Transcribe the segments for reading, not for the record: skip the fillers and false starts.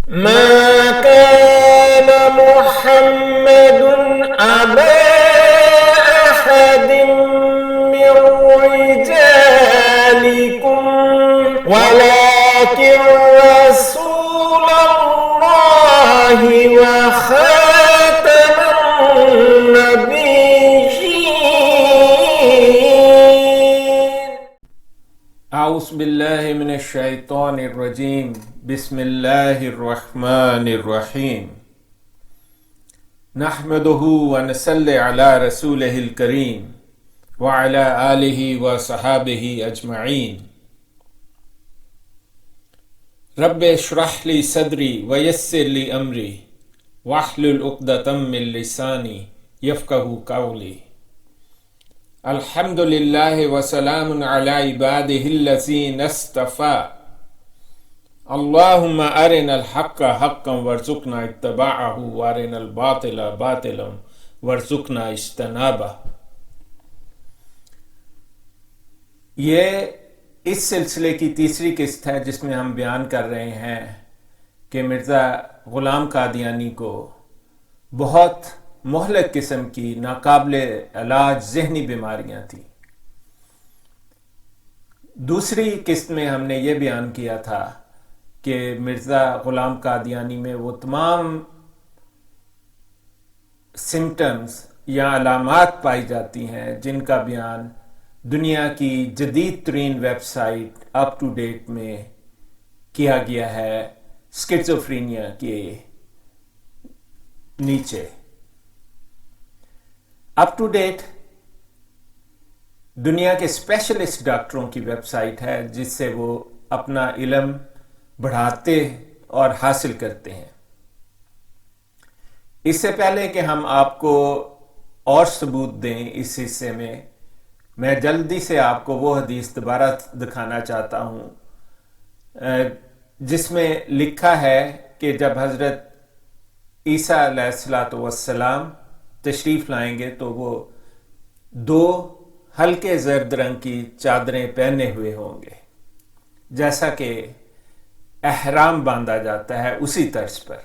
ما كان محمد أبا أحد من رجالكم ولكن رسول الله وخاتم النبيين. اعوذ باللہ من الشیطان الرجیم. بسم اللہ الرحمن الرحیم. نحمده ونصلی علی رسولہ الکریم وعلی آلہ وصحابہ اجمعین. رب اشرح لی صدری ویسر لی امری واحلل عقدۃ من لسانی یفقہوا قولی. الحمد للہ وسلام علی عبادہ الذین اصطفیٰ. اللہم ارنا الحق حقا وارزقنا اتباعہ وارنا الباطل باطلا وارزقنا اجتنابہ. یہ اس سلسلے کی تیسری قسط ہے جس میں ہم بیان کر رہے ہیں کہ مرزا غلام قادیانی کو بہت مہلک قسم کی ناقابل علاج ذہنی بیماریاں تھیں. دوسری قسط میں ہم نے یہ بیان کیا تھا کہ مرزا غلام قادیانی میں وہ تمام سمٹمز یا علامات پائی جاتی ہیں جن کا بیان دنیا کی جدید ترین website up to date میں کیا گیا ہے اسکیزوفرینیا کے نیچے. اپ ٹو ڈیٹ دنیا کے اسپیشلسٹ ڈاکٹروں کی ویب سائٹ ہے جس سے وہ اپنا علم بڑھاتے اور حاصل کرتے ہیں. اس سے پہلے کہ ہم آپ کو اور ثبوت دیں اس حصے میں جلدی سے آپ کو وہ حدیث دوبارہ دکھانا چاہتا ہوں جس میں لکھا ہے کہ جب حضرت عیسیٰ علیہ السلام تشریف لائیں گے تو وہ 2 ہلکے زرد رنگ کی چادریں پہنے ہوئے ہوں گے جیسا کہ احرام باندھا جاتا ہے اسی طرز پر.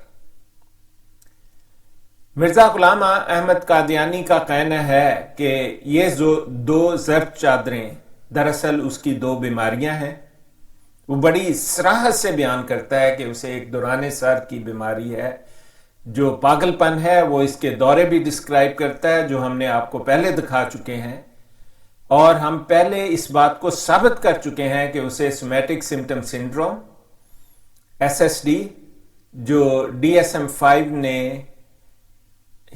مرزا غلام احمد قادیانی کا کہنا ہے کہ یہ 2 زرد چادریں دراصل اس کی 2 بیماریاں ہیں. وہ بڑی صراحت سے بیان کرتا ہے کہ اسے ایک دوران سر کی بیماری ہے جو پاگل پن ہے. وہ اس کے دورے بھی ڈسکرائب کرتا ہے جو ہم نے آپ کو پہلے دکھا چکے ہیں اور ہم پہلے اس بات کو ثابت کر چکے ہیں کہ اسے سومیٹک سمٹم سنڈروم SSD جو DSM-5 نے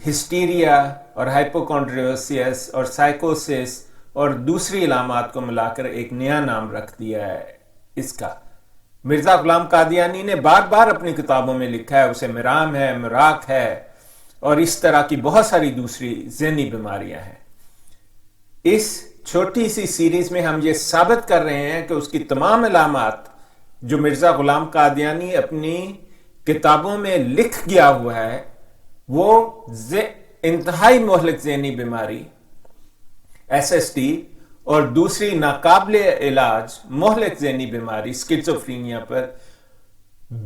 ہسٹیریا اور ہائپوکونڈریوسس اور سائیکوسس اور دوسری علامات کو ملا کر ایک نیا نام رکھ دیا ہے اس کا. مرزا غلام قادیانی نے بار بار اپنی کتابوں میں لکھا ہے اسے مرام ہے، مراق ہے اور اس طرح کی بہت ساری دوسری ذہنی بیماریاں ہیں. اس چھوٹی سی سیریز میں ہم یہ ثابت کر رہے ہیں کہ اس کی تمام علامات جو مرزا غلام قادیانی اپنی کتابوں میں لکھ گیا ہوا ہے وہ انتہائی مہلک ذہنی بیماری SSD اور دوسری ناقابل علاج مہلک ذہنی بیماری اسکیزوفرینیا پر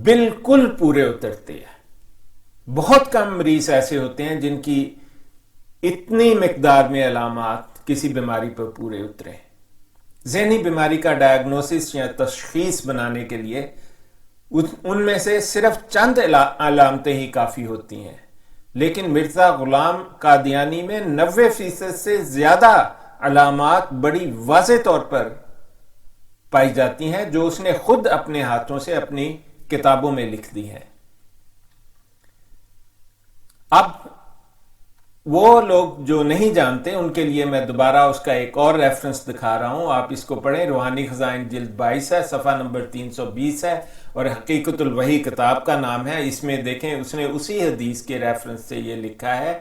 بالکل پورے اترتے ہیں. بہت کم مریض ایسے ہوتے ہیں جن کی اتنی مقدار میں علامات کسی بیماری پر پورے اترے. ذہنی بیماری کا ڈائگنوسس یا تشخیص بنانے کے لیے ان میں سے صرف چند علامتیں ہی کافی ہوتی ہیں، لیکن مرزا غلام قادیانی میں 90% سے زیادہ علامات بڑی واضح طور پر پائی جاتی ہیں جو اس نے خود اپنے ہاتھوں سے اپنی کتابوں میں لکھ دی ہیں. اب وہ لوگ جو نہیں جانتے ان کے لیے میں دوبارہ اس کا ایک اور ریفرنس دکھا رہا ہوں. آپ اس کو پڑھیں. روحانی خزائن جلد 22 ہے، صفحہ نمبر 320 ہے اور حقیقت الوحی کتاب کا نام ہے. اس میں دیکھیں اس نے اسی حدیث کے ریفرنس سے یہ لکھا ہے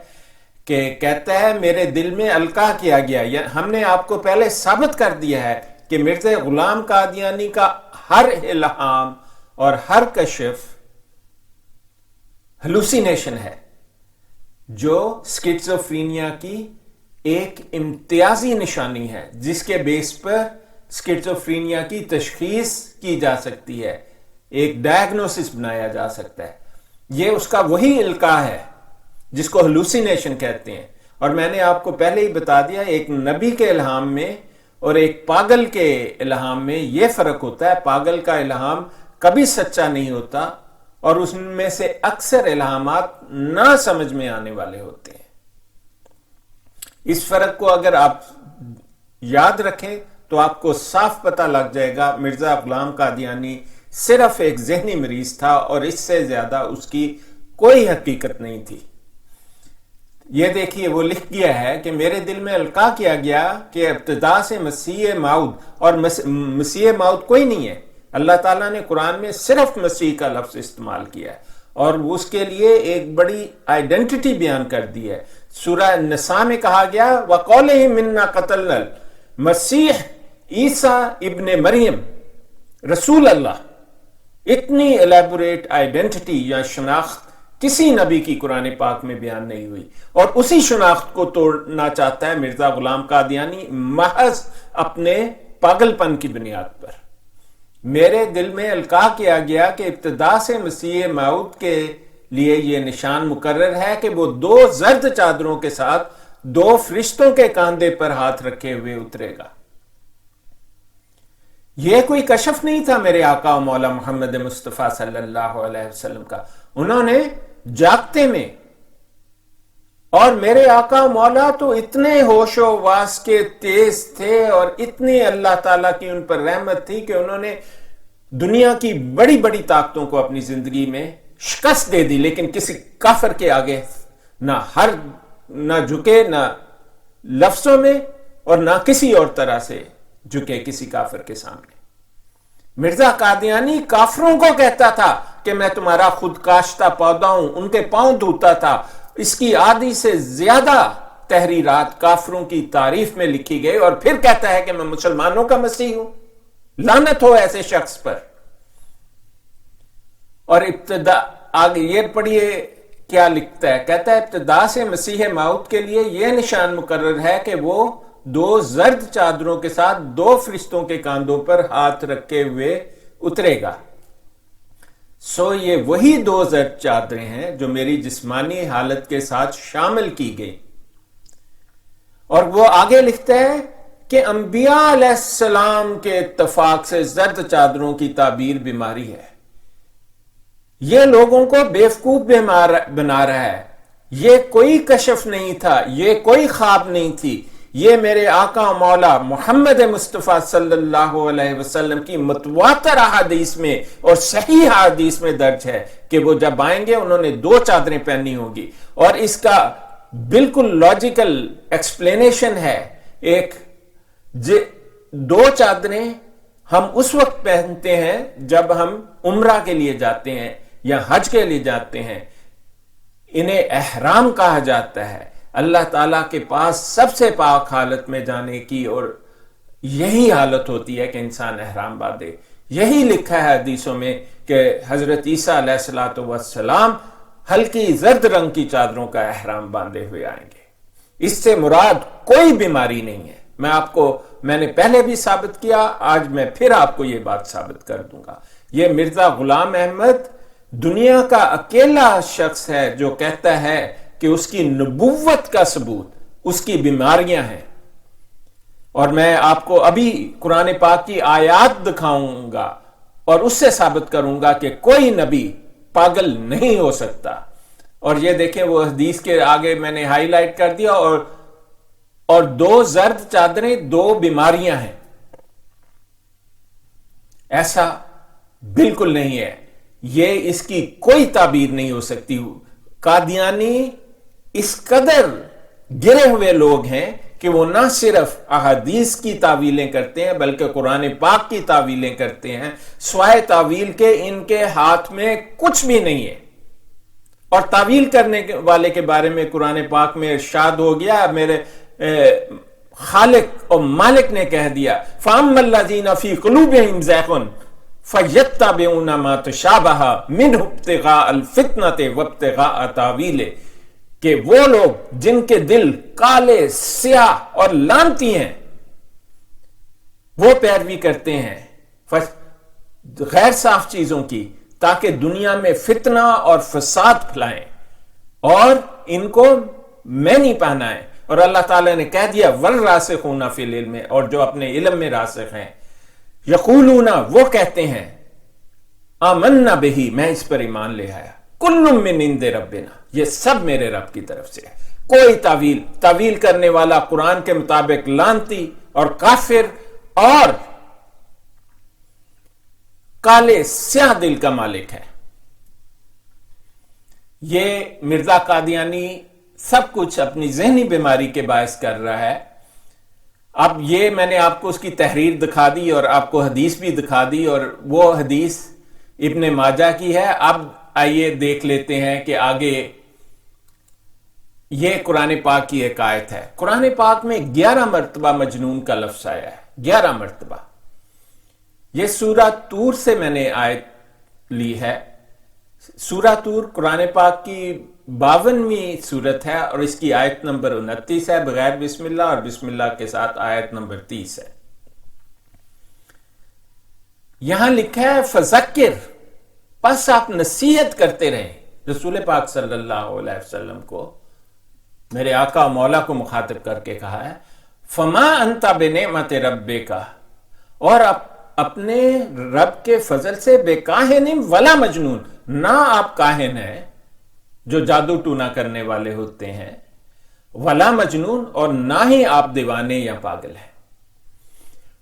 کہ کہتا ہے میرے دل میں القاء کیا گیا. ہم نے آپ کو پہلے ثابت کر دیا ہے کہ مرزا غلام قادیانی کا ہر الہام اور ہر کشف ہلوسینیشن ہے جو اسکیزوفرینیا کی ایک امتیازی نشانی ہے جس کے بیس پر اسکیزوفرینیا کی تشخیص کی جا سکتی ہے. ایک ڈائگنوسس بنایا جا سکتا ہے. یہ اس کا وہی القاء ہے جس کو ہلوسینیشن کہتے ہیں. اور میں نے آپ کو پہلے ہی بتا دیا ایک نبی کے الہام میں اور ایک پاگل کے الہام میں یہ فرق ہوتا ہے. پاگل کا الہام کبھی سچا نہیں ہوتا اور اس میں سے اکثر الہامات نہ سمجھ میں آنے والے ہوتے ہیں. اس فرق کو اگر آپ یاد رکھیں تو آپ کو صاف پتہ لگ جائے گا مرزا غلام قادیانی صرف ایک ذہنی مریض تھا اور اس سے زیادہ اس کی کوئی حقیقت نہیں تھی. یہ دیکھیے وہ لکھ گیا ہے کہ میرے دل میں القاء کیا گیا کہ ابتدا سے مسیح موعود، اور مسیح موعود کوئی نہیں ہے. اللہ تعالیٰ نے قرآن میں صرف مسیح کا لفظ استعمال کیا ہے اور اس کے لیے ایک بڑی آئیڈینٹی بیان کر دی ہے. سورہ نساء میں کہا گیا وَقَوْلِهِمْ مِنَّا قَتَلْنَا الْمَسِيحَ عیسیٰ ابن مریم رسول اللہ. اتنی الیبوریٹ آئیڈینٹی یا شناخت کسی نبی کی قرآن پاک میں بیان نہیں ہوئی، اور اسی شناخت کو توڑنا چاہتا ہے مرزا غلام قادیانی محض اپنے پاگل پن کی بنیاد پر. میرے دل میں القاء کیا گیا کہ ابتدا سے مسیح موعود کے لیے یہ نشان مقرر ہے کہ وہ 2 زرد چادروں کے ساتھ 2 فرشتوں کے کاندھے پر ہاتھ رکھے ہوئے اترے گا. یہ کوئی کشف نہیں تھا میرے آقا و مولا محمد مصطفیٰ صلی اللہ علیہ وسلم کا. انہوں نے جاگتے میں، اور میرے آقا و مولا تو اتنے ہوش و واس کے تیز تھے اور اتنی اللہ تعالیٰ کی ان پر رحمت تھی کہ انہوں نے دنیا کی بڑی بڑی طاقتوں کو اپنی زندگی میں شکست دے دی، لیکن کسی کافر کے آگے نہ جھکے، نہ لفظوں میں اور نہ کسی اور طرح سے جھکے کسی کافر کے سامنے. مرزا قادیانی کافروں کو کہتا تھا کہ میں تمہارا خود کاشتہ پودا ہوں، ان کے پاؤں دھوتا تھا. اس کی آدھی سے زیادہ تحریرات کافروں کی تعریف میں لکھی گئی، اور پھر کہتا ہے کہ میں مسلمانوں کا مسیح ہوں. لعنت ہو ایسے شخص پر. اور ابتدا آگے یہ پڑھیے کیا لکھتا ہے. کہتا ہے ابتدا سے مسیح موعود کے لیے یہ نشان مقرر ہے کہ وہ 2 زرد چادروں کے ساتھ 2 فرشتوں کے کاندھوں پر ہاتھ رکھے ہوئے اترے گا. یہ وہی 2 زرد چادریں ہیں جو میری جسمانی حالت کے ساتھ شامل کی گئی. اور وہ آگے لکھتا ہے کہ انبیاء علیہ السلام کے اتفاق سے زرد چادروں کی تعبیر بیماری ہے. یہ لوگوں کو بیوقوف بنا رہا ہے. یہ کوئی کشف نہیں تھا، یہ کوئی خواب نہیں تھی. یہ میرے آقا مولا محمد مصطفیٰ صلی اللہ علیہ وسلم کی متواتر احادیث میں اور صحیح احادیث میں درج ہے کہ وہ جب آئیں گے انہوں نے 2 چادریں پہنی ہوں گی. اور اس کا بالکل لاجیکل ایکسپلینیشن ہے. 2 چادریں ہم اس وقت پہنتے ہیں جب ہم عمرہ کے لیے جاتے ہیں یا حج کے لیے جاتے ہیں. انہیں احرام کہا جاتا ہے. اللہ تعالیٰ کے پاس سب سے پاک حالت میں جانے کی، اور یہی حالت ہوتی ہے کہ انسان احرام باندھے. یہی لکھا ہے حدیثوں میں کہ حضرت عیسیٰ علیہ السلام ہلکی زرد رنگ کی چادروں کا احرام باندھے ہوئے آئیں گے. اس سے مراد کوئی بیماری نہیں ہے. میں نے پہلے بھی ثابت کیا، آج میں پھر آپ کو یہ بات ثابت کر دوں گا. یہ مرزا غلام احمد دنیا کا اکیلا شخص ہے جو کہتا ہے کہ اس کی نبوت کا ثبوت اس کی بیماریاں ہیں. اور میں آپ کو ابھی قرآن پاک کی آیات دکھاؤں گا اور اس سے ثابت کروں گا کہ کوئی نبی پاگل نہیں ہو سکتا. اور یہ دیکھیں وہ حدیث کے آگے میں نے ہائی لائٹ کر دیا. اور 2 زرد چادریں 2 بیماریاں ہیں. ایسا بالکل نہیں ہے. یہ اس کی کوئی تعبیر نہیں ہو سکتی. قادیانی اس قدر گرے ہوئے لوگ ہیں کہ وہ نہ صرف احادیث کی تعویلیں کرتے ہیں بلکہ قرآن پاک کی تعویلیں کرتے ہیں. سوائے تعویل کے ان کے ہاتھ میں کچھ بھی نہیں ہے. اور تعویل کرنے والے کے بارے میں قرآن پاک میں ارشاد ہو گیا، میرے خالق اور مالک نے کہہ دیا فَأَمَّا الَّذِينَ فِي قُلُوبِهِمْ زَيْغٌ فَيَتَّبِعُونَ مَا تَشَابَهَ مِنْهُ ابْتِغَاءَ الْفِتْنَةِ وَابْتِغَاءَ تَأْوِيلِهِ، کہ وہ لوگ جن کے دل کالے، سیاہ اور لانتی ہیں وہ پیروی کرتے ہیں غیر صاف چیزوں کی، تاکہ دنیا میں فتنہ اور فساد پھیلائیں اور ان کو میں نہیں پہنائیں۔ اور اللہ تعالیٰ نے کہہ دیا والراسخون فی العلم، اور جو اپنے علم میں راسخ ہیں، یقولون وہ کہتے ہیں آمنا بہی میں اس پر ایمان لے آیا، کل من عند ربنا یہ سب میرے رب کی طرف سے ہے۔ کوئی تعویل کرنے والا قرآن کے مطابق لعنتی اور کافر اور کالے سیاہ دل کا مالک ہے۔ یہ مرزا قادیانی سب کچھ اپنی ذہنی بیماری کے باعث کر رہا ہے۔ اب یہ میں نے آپ کو اس کی تحریر دکھا دی اور آپ کو حدیث بھی دکھا دی، اور وہ حدیث ابن ماجہ کی ہے۔ اب آئیے دیکھ لیتے ہیں کہ آگے یہ قرآن پاک کی ایک آیت ہے۔ قرآن پاک میں 11 مرتبہ مجنون کا لفظ آیا ہے، 11 مرتبہ۔ یہ سورہ طور سے میں نے آیت لی ہے۔ سورہ طور قرآن پاک کی 52ویں سورت ہے اور اس کی آیت نمبر 29 ہے، بغیر بسم اللہ، اور بسم اللہ کے ساتھ آیت نمبر 30 ہے۔ یہاں لکھا ہے فذکر، پس آپ نصیحت کرتے رہیں۔ رسول پاک صلی اللہ علیہ وسلم کو، میرے آقا و مولا کو مخاطب کر کے کہا ہے فما انت بنعمت ربک، اور اپنے رب کے فضل سے بے کاہن ولا مجنون، نہ آپ کاہن ہیں جو جادو ٹونا کرنے والے ہوتے ہیں، ولا مجنون، اور نہ ہی آپ دیوانے یا پاگل ہیں۔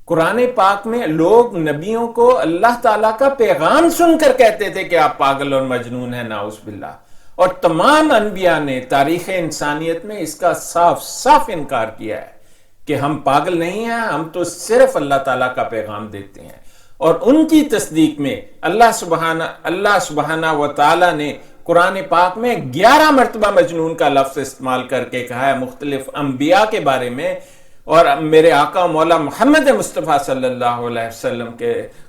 قرآن پاک میں لوگ نبیوں کو اللہ تعالیٰ کا پیغام سن کر کہتے تھے کہ آپ پاگل اور مجنون ہیں، نعوذ باللہ، اور تمام انبیاء نے تاریخ انسانیت میں اس کا صاف صاف انکار کیا ہے کہ ہم پاگل نہیں ہیں، ہم تو صرف اللہ تعالیٰ کا پیغام دیتے ہیں۔ اور ان کی تصدیق میں اللہ سبحانہ و تعالیٰ نے قرآن پاک میں 11 مرتبہ مجنون کا لفظ استعمال کر کے کہا ہے مختلف انبیاء کے بارے میں، اور میرے آقا و مولا محمد مصطفیٰ صلی اللہ علیہ وسلم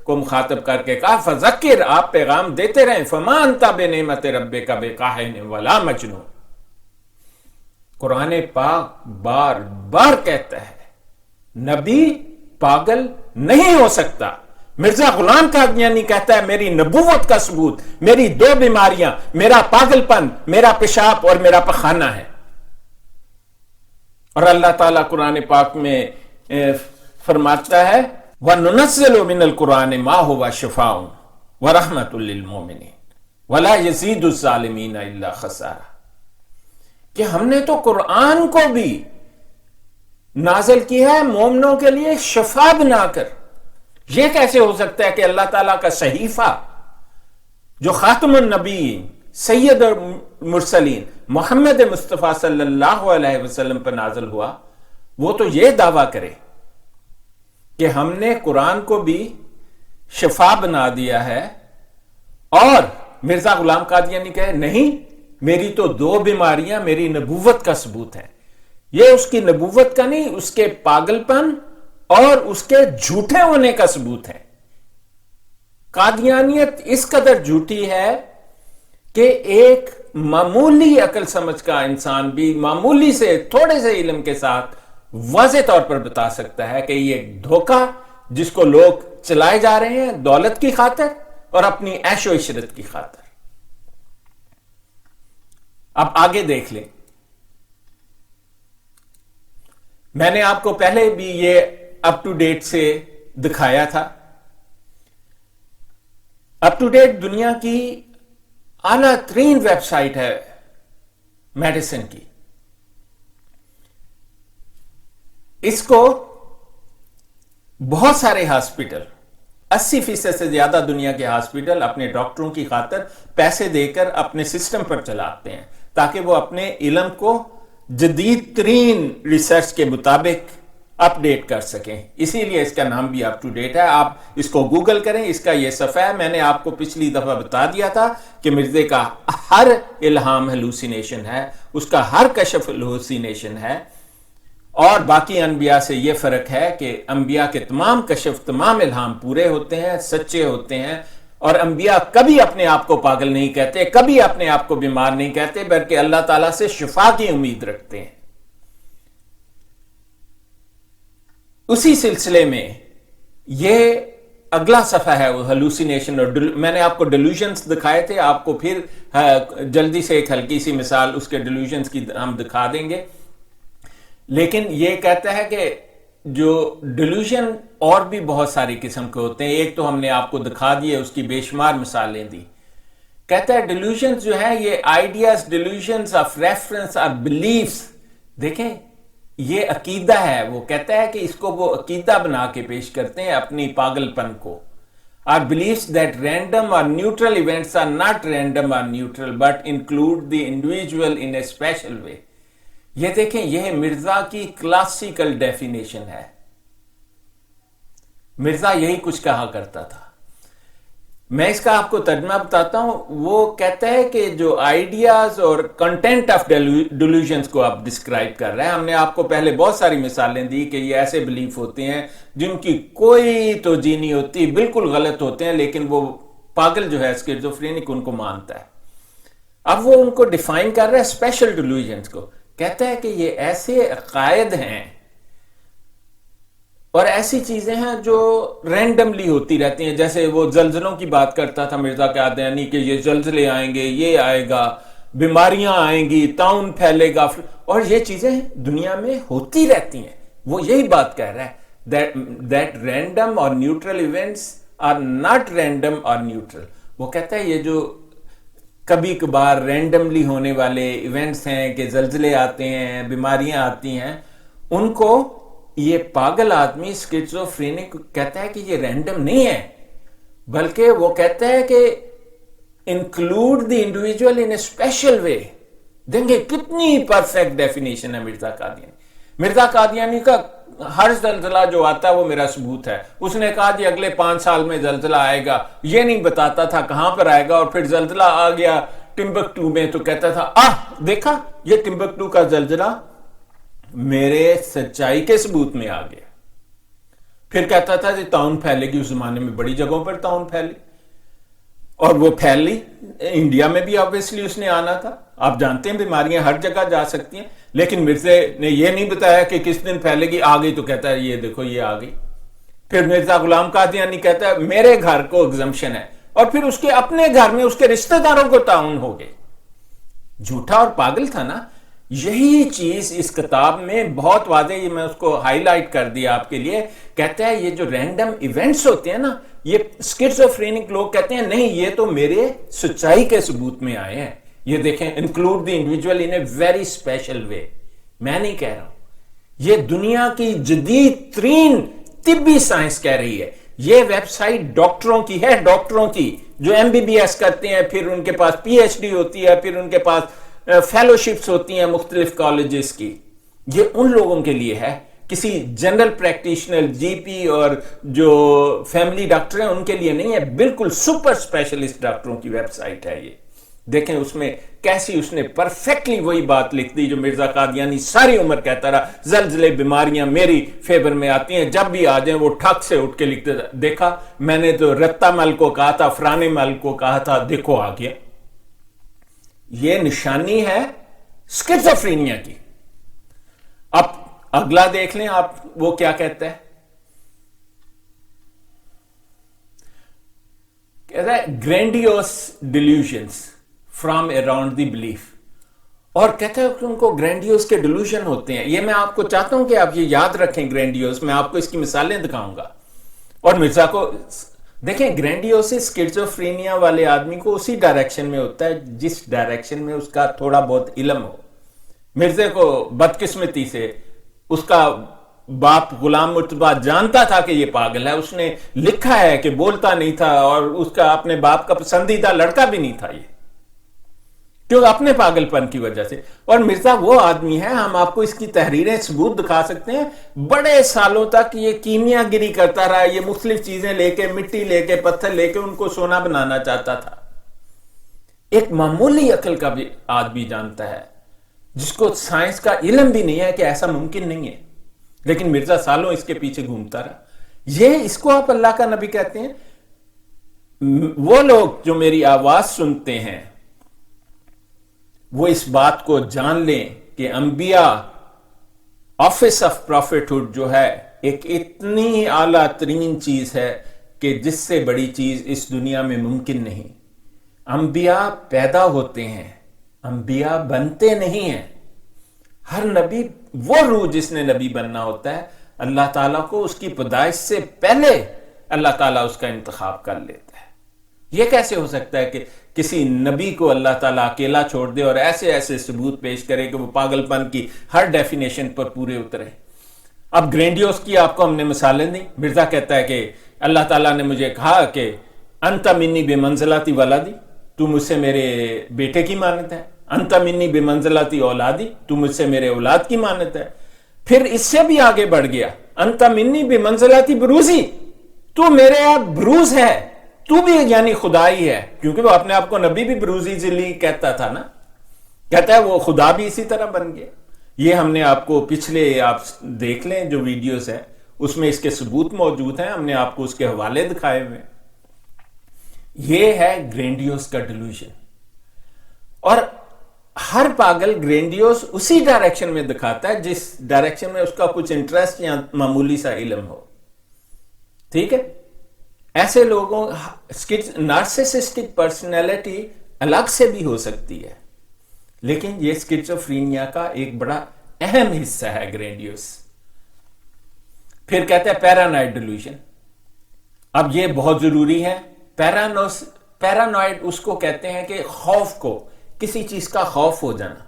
کو مخاطب کر کے کہا فذکر، آپ پیغام دیتے رہیں، فما انت بنعمت ربک بکاہن ولا مجنون۔ قرآن پاک بار بار کہتا ہے نبی پاگل نہیں ہو سکتا۔ مرزا غلام قادیانی کہتا ہے میری نبوت کا ثبوت میری 2 بیماریاں، میرا پاگل پن، میرا پیشاب اور میرا پخانہ ہے۔ اور اللہ تعالیٰ قرآن پاک میں فرماتا ہے وَنُنَزِّلُ مِنَ الْقُرْآنِ مَا هُوَ شِفَاءٌ وَرَحْمَةٌ لِّلْمُؤْمِنِينَ وَلَا يَزِيدُ الظَّالِمِينَ إِلَّا خَسَارًا، کہ ہم نے تو قرآن کو بھی نازل کیا ہے مومنوں کے لیے شفا بنا کر۔ یہ کیسے ہو سکتا ہے کہ اللہ تعالیٰ کا صحیفہ جو خاتم النبیین سید اور مرسلین محمد مصطفیٰ صلی اللہ علیہ وسلم پر نازل ہوا، وہ تو یہ دعویٰ کرے کہ ہم نے قرآن کو بھی شفا بنا دیا ہے، اور مرزا غلام قادیانی کہے نہیں، میری تو 2 بیماریاں میری نبوت کا ثبوت ہیں۔ یہ اس کی نبوت کا نہیں، اس کے پاگل پن اور اس کے جھوٹے ہونے کا ثبوت ہے۔ قادیانیت اس قدر جھوٹی ہے کہ ایک معمولی عقل سمجھ کا انسان بھی معمولی سے تھوڑے سے علم کے ساتھ واضح طور پر بتا سکتا ہے کہ یہ دھوکہ جس کو لوگ چلائے جا رہے ہیں دولت کی خاطر اور اپنی عیش و عشرت کی خاطر۔ اب آگے دیکھ لیں، میں نے آپ کو پہلے بھی یہ اپ ٹو ڈیٹ سے دکھایا تھا۔ اپ ٹو ڈیٹ دنیا کی اعلیٰ ترین ویب سائٹ ہے میڈیسن کی۔ اس کو بہت سارے ہاسپٹل، 80% سے زیادہ دنیا کے ہاسپٹل اپنے ڈاکٹروں کی خاطر پیسے دے کر اپنے سسٹم پر چلاتے ہیں تاکہ وہ اپنے علم کو جدید ترین ریسرچ کے مطابق اپ ڈیٹ کر سکیں، اسی لیے اس کا نام بھی اپ ٹو ڈیٹ ہے۔ آپ اس کو گوگل کریں، اس کا یہ صفحہ ہے۔ میں نے آپ کو پچھلی دفعہ بتا دیا تھا کہ مرزے کا ہر الہام ہلوسینیشن ہے، اس کا ہر کشف ہلوسینیشن ہے، اور باقی انبیاء سے یہ فرق ہے کہ انبیاء کے تمام کشف، تمام الہام پورے ہوتے ہیں، سچے ہوتے ہیں، اور انبیاء کبھی اپنے آپ کو پاگل نہیں کہتے، کبھی اپنے آپ کو بیمار نہیں کہتے، بلکہ اللہ تعالیٰ سے شفا کی امید رکھتے ہیں۔ اسی سلسلے میں یہ اگلا صفحہ ہے وہ ہلوسینیشن اور میں نے آپ کو ڈیلوژنس دکھائے تھے، آپ کو پھر جلدی سے ایک ہلکی سی مثال اس کے ڈیلوژنس کی ہم دکھا دیں گے. لیکن یہ کہتا ہے کہ جو ڈیلوژن اور بھی بہت ساری قسم کے ہوتے ہیں. ایک تو ہم نے آپ کو دکھا دیے، اس کی بے شمار مثالیں دی. کہتا ہے ڈیلوژنس جو ہے یہ آئیڈیاز، ڈیلوژنس آف ریفرنس اور بلیفس. دیکھیں یہ عقیدہ ہے. وہ کہتا ہے کہ اس کو وہ عقیدہ بنا کے پیش کرتے ہیں اپنی پاگل پن کو. Our beliefs that random or neutral events are not random or neutral but include the individual in a special way. یہ دیکھیں یہ مرزا کی کلاسیکل ڈیفینیشن ہے. مرزا یہی کچھ کہا کرتا تھا. میں اس کا آپ کو ترجمہ بتاتا ہوں. وہ کہتا ہے کہ جو آئیڈیاز اور کنٹینٹ آف ڈیلوژنس کو آپ ڈسکرائب کر رہے ہیں. ہم نے آپ کو پہلے بہت ساری مثالیں دی کہ یہ ایسے بلیف ہوتے ہیں جن کی کوئی توجہ نہیں ہوتی، بالکل غلط ہوتے ہیں، لیکن وہ پاگل جو ہے اسکیزوفرینک ان کو مانتا ہے. اب وہ ان کو ڈیفائن کر رہا ہے اسپیشل ڈیلوژنس کو. کہتا ہے کہ یہ ایسے عقائد ہیں اور ایسی چیزیں ہیں جو رینڈملی ہوتی رہتی ہیں. جیسے وہ زلزلوں کی بات کرتا تھا مرزا قادیانی کہ یہ زلزلے آئیں گے، یہ آئے گا، بیماریاں آئیں گی، طاعون پھیلے گا، اور یہ چیزیں دنیا میں ہوتی رہتی ہیں. وہ یہی بات کہہ رہا ہے that random or neutral events are not random or neutral. وہ کہتا ہے یہ جو کبھی کبھار رینڈملی ہونے والے ایونٹس ہیں کہ زلزلے آتے ہیں، بیماریاں آتی ہیں، ان کو یہ پاگل آدمی اسکیزوفرینک کہتا ہے کہ یہ رینڈم نہیں ہے، بلکہ وہ کہتا ہے کہ include the individual in a special way. دیں گے کتنی پرفیکٹ ڈیفینیشن ہے مرزا قادیانی. مرزا قادیانی کا ہر زلزلہ جو آتا ہے وہ میرا ثبوت ہے. اس نے کہا جی اگلے 5 سال میں زلزلہ آئے گا، یہ نہیں بتاتا تھا کہاں پر آئے گا، اور پھر زلزلہ آ گیا ٹمبکٹو میں تو کہتا تھا دیکھا یہ ٹمبکٹو کا زلزلہ میرے سچائی کے ثبوت میں آ گیا. پھر کہتا تھا کہ طاعون پھیلے گی. اس زمانے میں بڑی جگہوں پر طاعون پھیلی اور وہ پھیلی. انڈیا میں بھی آبویسلی اس نے آنا تھا. آپ جانتے ہیں بیماریاں ہر جگہ جا سکتی ہیں، لیکن مرزا نے یہ نہیں بتایا کہ کس دن پھیلے گی. آ گئی تو کہتا ہے یہ دیکھو یہ آ گئی. پھر مرزا غلام قادیانی کہتا ہے میرے گھر کو ایگزمپشن ہے، اور پھر اس کے اپنے گھر میں اس کے رشتہ داروں کو طاعون ہو گئے. جھوٹا اور پاگل تھا نا. یہی چیز اس کتاب میں بہت واضح، یہ میں اس کو ہائی لائٹ کر دیا آپ کے لیے. کہتا ہے یہ جو رینڈم ایونٹس ہوتے ہیں نا، یہ اسکیزوفرینک لوگ کہتے ہیں نہیں یہ تو میرے سچائی کے ثبوت میں آئے ہیں. یہ دیکھیں include the individual in a very special way. میں نہیں کہہ رہا ہوں، یہ دنیا کی جدید ترین طبی سائنس کہہ رہی ہے. یہ ویب سائٹ ڈاکٹروں کی ہے، ڈاکٹروں کی جو MBBS کرتے ہیں، پھر ان کے پاس PhD ہوتی ہے، پھر ان کے پاس فیلوشپس ہوتی ہیں مختلف کالجز کی. یہ ان لوگوں کے لیے ہے، کسی جنرل پریکٹیشنر GP اور جو فیملی ڈاکٹر ہیں ان کے لیے نہیں ہے. بالکل سپر اسپیشلسٹ ڈاکٹروں کی ویب سائٹ ہے یہ. دیکھیں اس میں کیسی اس نے پرفیکٹلی وہی بات لکھ دی جو مرزا قادیانی ساری عمر کہتا رہا. زلزلے بیماریاں میری فیور میں آتی ہیں، جب بھی آ جائیں وہ ٹھک سے اٹھ کے لکھتے تھا دیکھا میں نے تو رتا مل کو کہا تھا، فرانے مل کو کہا تھا، دیکھو آ گیا. یہ نشانی ہے اسکیزوفرینیا کی. اب اگلا دیکھ لیں آپ وہ کیا کہتا ہے. کہتا ہے گرینڈیوس ڈیلیوژنس فرام اراؤنڈ دی بلیف. اور کہتا ہے کہ ان کو گرینڈیوس کے ڈیلیوژن ہوتے ہیں. یہ میں آپ کو چاہتا ہوں کہ آپ یہ یاد رکھیں گرینڈیوس. میں آپ کو اس کی مثالیں دکھاؤں گا. اور مرزا کو دیکھیں گرینڈیوس اسکیزوفرینیا والے آدمی کو اسی ڈائریکشن میں ہوتا ہے جس ڈائریکشن میں اس کا تھوڑا بہت علم ہو. مرزا کو بدقسمتی سے اس کا باپ غلام مرتضیٰ جانتا تھا کہ یہ پاگل ہے. اس نے لکھا ہے کہ بولتا نہیں تھا اور اس کا اپنے باپ کا پسندیدہ لڑکا بھی نہیں تھا یہ، کیوں اپنے پاگل پن کی وجہ سے. اور مرزا وہ آدمی ہے، ہم آپ کو اس کی تحریریں ثبوت دکھا سکتے ہیں. بڑے سالوں تک یہ کیمیا گری کرتا رہا. یہ مختلف چیزیں لے کے، مٹی لے کے، پتھر لے کے ان کو سونا بنانا چاہتا تھا. ایک معمولی عقل کا بھی آدمی جانتا ہے جس کو سائنس کا علم بھی نہیں ہے کہ ایسا ممکن نہیں ہے، لیکن مرزا سالوں اس کے پیچھے گھومتا رہا. یہ اس کو آپ اللہ کا نبی کہتے ہیں. وہ لوگ جو میری آواز سنتے ہیں وہ اس بات کو جان لیں کہ انبیاء آفس آف پروفیٹ ہوڈ جو ہے ایک اتنی اعلیٰ ترین چیز ہے کہ جس سے بڑی چیز اس دنیا میں ممکن نہیں. انبیاء پیدا ہوتے ہیں، انبیاء بنتے نہیں ہیں. ہر نبی، وہ روح جس نے نبی بننا ہوتا ہے، اللہ تعالیٰ کو اس کی پیدائش سے پہلے اللہ تعالیٰ اس کا انتخاب کر لیتا ہے. یہ کیسے ہو سکتا ہے کہ کسی نبی کو اللہ تعالیٰ اکیلا چھوڑ دے اور ایسے ایسے ثبوت پیش کرے کہ وہ پاگل پن کی ہر ڈیفینیشن پر پورے اترے؟ اب گرینڈیوس کی آپ کو ہم نے مثالیں دی. مرزا کہتا ہے کہ اللہ تعالیٰ نے مجھے کہا کہ انت منی بے منزلاتی ولادی، تو مجھ سے میرے بیٹے کی مانت ہے. انت منی بے منزلاتی اولادی، تو مجھ سے میرے اولاد کی مانت ہے. پھر اس سے بھی آگے بڑھ گیا، انت منی بے منزلاتی بروزی، تو میرے آپ بروز ہے، تو بھی یعنی خدائی ہے. کیونکہ وہ اپنے آپ کو نبی بھی بروزی ذلی کہتا تھا نا، کہتا ہے وہ خدا بھی اسی طرح بن گیا. یہ ہم نے آپ کو پچھلے، آپ دیکھ لیں جو ویڈیوز ہیں اس میں اس کے ثبوت موجود ہیں، ہم نے آپ کو اس کے حوالے دکھائے ہوئے. یہ ہے گرینڈیوس کا ڈیلوژن. اور ہر پاگل گرینڈیوس اسی ڈائریکشن میں دکھاتا ہے جس ڈائریکشن میں اس کا کچھ انٹرسٹ یا معمولی سا علم ہو. ٹھیک ہے؟ ایسے لوگوں، نارسسسٹک پرسنالٹی الگ سے بھی ہو سکتی ہے، لیکن یہ اسکیزوفرینیا کا ایک بڑا اہم حصہ ہے گرینڈیوس. پھر کہتے ہیں پیرانوئڈ ڈیلوژن. اب یہ بہت ضروری ہے. پیرانوئڈ اس کو کہتے ہیں کہ خوف کو، کسی چیز کا خوف ہو جانا.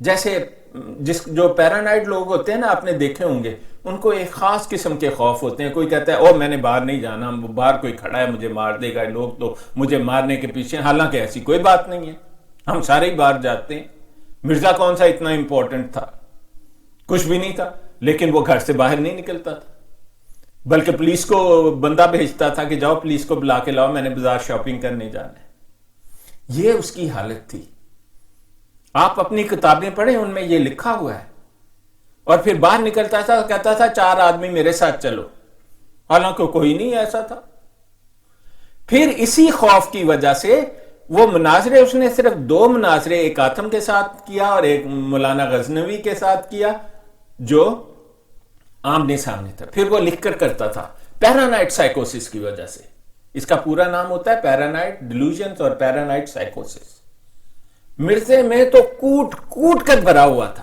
جیسے جو پیرانوئڈ لوگ ہوتے ہیں نا، آپ نے دیکھے ہوں گے، ان کو ایک خاص قسم کے خوف ہوتے ہیں. کوئی کہتا ہے میں نے باہر نہیں جانا، باہر کوئی کھڑا ہے مجھے مار دے گا، لوگ تو مجھے مارنے کے پیچھے. حالانکہ ایسی کوئی بات نہیں ہے، ہم سارے ہی باہر جاتے ہیں. مرزا کون سا اتنا امپورٹنٹ تھا؟ کچھ بھی نہیں تھا، لیکن وہ گھر سے باہر نہیں نکلتا تھا، بلکہ پولیس کو بندہ بھیجتا تھا کہ جاؤ پولیس کو بلا کے لاؤ، میں نے بازار شاپنگ کرنے جانا ہے. یہ اس کی حالت تھی. آپ اپنی کتابیں پڑھیں، ان میں یہ لکھا ہوا ہے. اور پھر باہر نکلتا تھا، کہتا تھا 4 آدمی میرے ساتھ چلو، حالانکہ کوئی نہیں ایسا تھا. پھر اسی خوف کی وجہ سے وہ مناظرے، اس نے صرف 2 مناظرے، ایک آتم کے ساتھ کیا اور ایک مولانا غزنوی کے ساتھ کیا، جو آمنے سامنے تھا. پھر وہ لکھ کر کرتا تھا پیرانوئڈ سائیکوسس کی وجہ سے. اس کا پورا نام ہوتا ہے پیرانوئڈ ڈیلوژنز اور پیرانوئڈ سائیکوسس. مرزے میں تو کوٹ کوٹ کر بھرا ہوا تھا.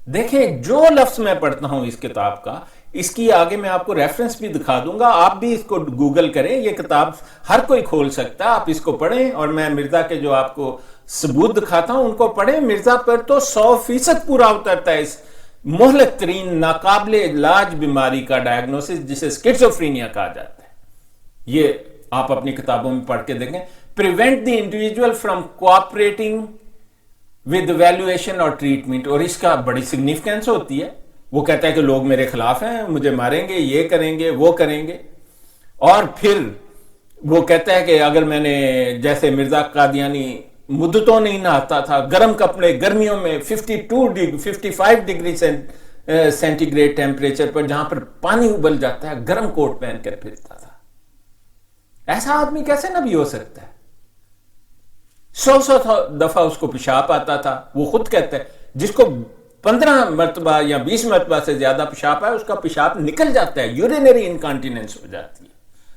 دیکھیں جو لفظ میں پڑھتا ہوں اس کتاب کا، اس کی آگے میں آپ کو ریفرنس بھی دکھا دوں گا، آپ بھی اس کو گوگل کریں. یہ کتاب ہر کوئی کھول سکتا ہے، آپ اس کو پڑھیں. اور میں مرزا کے جو آپ کو ثبوت دکھاتا ہوں ان کو پڑھیں. مرزا پر تو 100% پورا اترتا ہے اس مہلک ترین ناقابل علاج بیماری کا ڈائگنوسس، جسے اسکیزوفرینیا کہا جاتا ہے. یہ آپ اپنی کتابوں میں پڑھ کے دیکھیں. Prevent the individual from cooperating with evaluation اور ٹریٹمنٹ. اور اس کا بڑی سگنیفیکینس ہوتی ہے. وہ کہتا ہے کہ لوگ میرے خلاف ہیں، مجھے ماریں گے، یہ کریں گے، وہ کریں گے. اور پھر وہ کہتا ہے کہ اگر میں نے، جیسے مرزا قادیانی مدتوں نہیں نہاتا تھا، گرم کپڑے گرمیوں میں 55 ڈگری سینٹی گریڈ ٹیمپریچر پر، جہاں پر پانی ابل جاتا ہے، گرم کوٹ پہن کر پھرتا تھا. ایسا آدمی کیسے نبی ہو سکتا ہے؟ 100 دفعہ اس کو پیشاب آتا تھا. وہ خود کہتا ہے جس کو 15 مرتبہ یا 20 مرتبہ سے زیادہ پیشاب ہے، اس کا پیشاب نکل جاتا ہے، یورینری انکانٹیننس ہو جاتی ہے.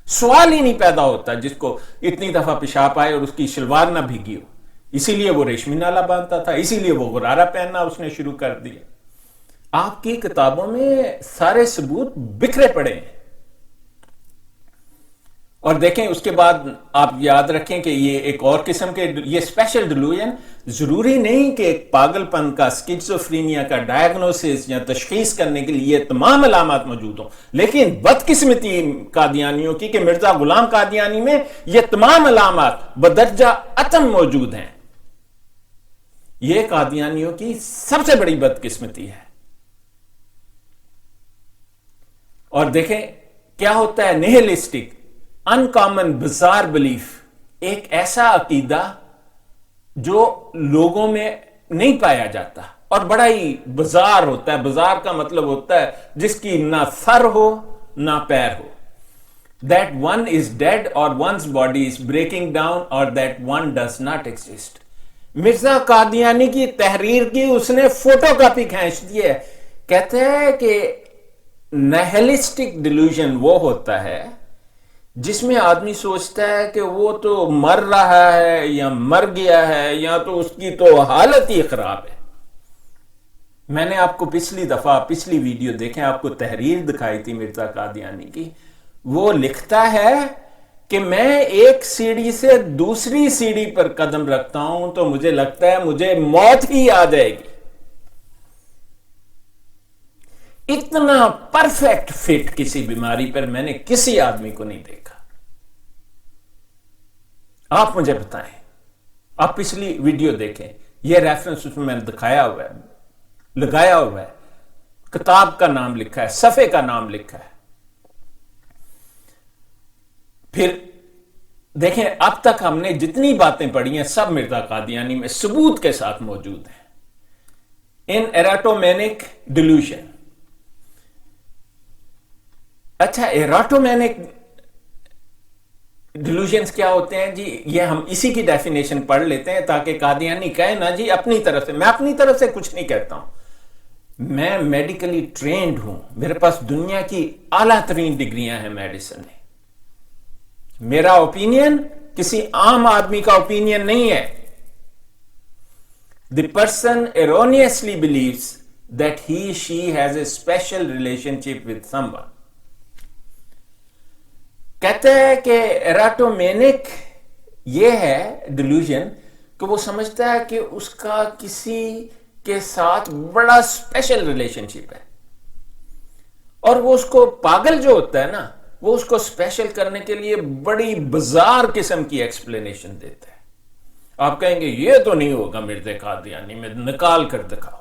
سوال ہی نہیں پیدا ہوتا جس کو اتنی دفعہ پیشاب آئے اور اس کی شلوار نہ بھیگی ہو. اسی لیے وہ ریشمی نالا باندھتا تھا، اسی لیے وہ غرارہ پہننا اس نے شروع کر دیا. آپ کی کتابوں میں سارے ثبوت بکھرے پڑے ہیں. اور دیکھیں اس کے بعد آپ یاد رکھیں کہ یہ ایک اور قسم کے، یہ اسپیشل ڈیلوژن، ضروری نہیں کہ ایک پاگل پن کا، اسکیزوفرینیا کا ڈائگنوسس یا تشخیص کرنے کے لیے تمام علامات موجود ہوں. لیکن بدقسمتی قادیانیوں کی کہ مرزا غلام قادیانی میں یہ تمام علامات بدرجہ اتم موجود ہیں. یہ قادیانیوں کی سب سے بڑی بدقسمتی ہے. اور دیکھیں کیا ہوتا ہے نیہلسٹک، انکامن بزار بلیف، ایک ایسا عقیدہ جو لوگوں میں نہیں پایا جاتا اور بڑا ہی بزار ہوتا ہے. بزار کا مطلب ہوتا ہے جس کی نہ سر ہو نہ پیر ہو. That one is dead or one's body is breaking down or that one does not exist. Mirza Qadiani کی تحریر کی اس نے فوٹو کاپی کھینچ دی ہے. کہتے ہیں کہ نیہلسٹک ڈیلوژن وہ ہوتا ہے جس میں آدمی سوچتا ہے کہ وہ تو مر رہا ہے یا مر گیا ہے یا تو اس کی تو حالت ہی خراب ہے. میں نے آپ کو پچھلی ویڈیو دیکھیں، آپ کو تحریر دکھائی تھی مرزا قادیانی کی. وہ لکھتا ہے کہ میں ایک سیڑھی سے دوسری سیڑھی پر قدم رکھتا ہوں تو مجھے لگتا ہے مجھے موت ہی آ جائے گی. اتنا پرفیکٹ فٹ کسی بیماری پر میں نے کسی آدمی کو نہیں دیکھا. آپ مجھے بتائیں، آپ پچھلی ویڈیو دیکھیں، یہ ریفرنس اس میں دکھایا ہوا ہے، لگایا ہوا ہے، کتاب کا نام لکھا ہے، صفحے کا نام لکھا ہے. پھر دیکھیں اب تک ہم نے جتنی باتیں پڑھی ہیں سب مرزا قادیانی میں ثبوت کے ساتھ موجود ہیں. ان ایراٹومینک ڈیلیوژن. اچھا، ایراٹومینک ڈیلیوژنز کیا ہوتے ہیں جی؟ یہ ہم اسی کی ڈیفینیشن پڑھ لیتے ہیں تاکہ قادیانی کہے نا جی اپنی طرف سے. میں اپنی طرف سے کچھ نہیں کہتا ہوں، میں میڈیکلی ٹرینڈ ہوں، میرے پاس دنیا کی اعلیٰ ترین ڈگریاں ہیں میڈیسن میں. میرا اوپینین کسی عام آدمی کا اوپینین نہیں ہے. The person erroneously believes that she has a special relationship with someone. کہتے ہیں کہ ایراٹومینک یہ ہے ڈیلیوژن کہ وہ سمجھتا ہے کہ اس کا کسی کے ساتھ بڑا اسپیشل ریلیشن شپ ہے، اور وہ اس کو پاگل جو ہوتا ہے نا، وہ اس کو اسپیشل کرنے کے لیے بڑی بزار قسم کی ایکسپلینیشن دیتا ہے. آپ کہیں گے یہ تو نہیں ہوگا مرزا قادیانی میں، نکال کر دکھاؤ.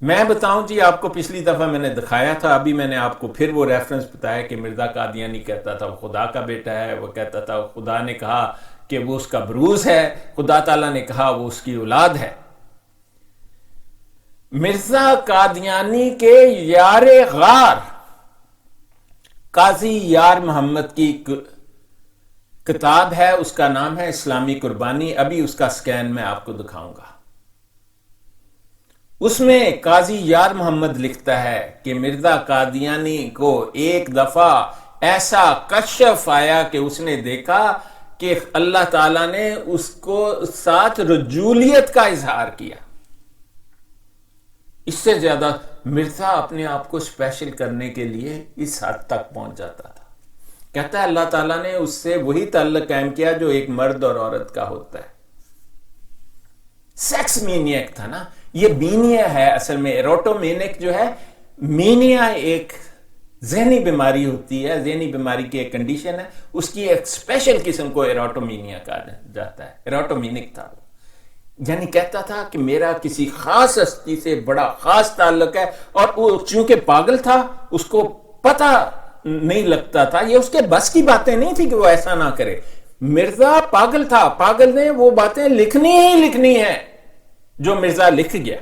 میں بتاؤں جی، آپ کو پچھلی دفعہ میں نے دکھایا تھا، ابھی میں نے آپ کو پھر وہ ریفرنس بتایا کہ مرزا قادیانی کہتا تھا وہ خدا کا بیٹا ہے، وہ کہتا تھا خدا نے کہا کہ وہ اس کا بروز ہے، خدا تعالیٰ نے کہا وہ اس کی اولاد ہے. مرزا قادیانی کے یار غار قاضی یار محمد کی کتاب ہے، اس کا نام ہے اسلامی قربانی. ابھی اس کا سکین میں آپ کو دکھاؤں گا. اس میں قاضی یار محمد لکھتا ہے کہ مرزا قادیانی کو ایک دفعہ ایسا کشف آیا کہ اس نے دیکھا کہ اللہ تعالیٰ نے اس کو ساتھ رجولیت کا اظہار کیا. اس سے زیادہ مرزا اپنے آپ کو اسپیشل کرنے کے لیے اس حد تک پہنچ جاتا تھا. کہتا ہے اللہ تعالیٰ نے اس سے وہی تعلق قائم کیا جو ایک مرد اور عورت کا ہوتا ہے. سیکس مینیک تھا نا، یہ مینیا ہے اصل میں. ایراٹومینک جو ہے، مینیا ایک ذہنی بیماری ہوتی ہے، ذہنی بیماری کی ایک کنڈیشن ہے، اس کی ایک اسپیشل قسم کو ایراٹومینیا کہا جاتا ہے. ایراٹومینک تھا، یعنی کہتا تھا کہ میرا کسی خاص ہستی سے بڑا خاص تعلق ہے، اور وہ چونکہ پاگل تھا اس کو پتہ نہیں لگتا تھا، یہ اس کے بس کی باتیں نہیں تھی کہ وہ ایسا نہ کرے. مرزا پاگل تھا، پاگل نے وہ باتیں لکھنی ہی لکھنی ہے جو مرزا لکھ گیا.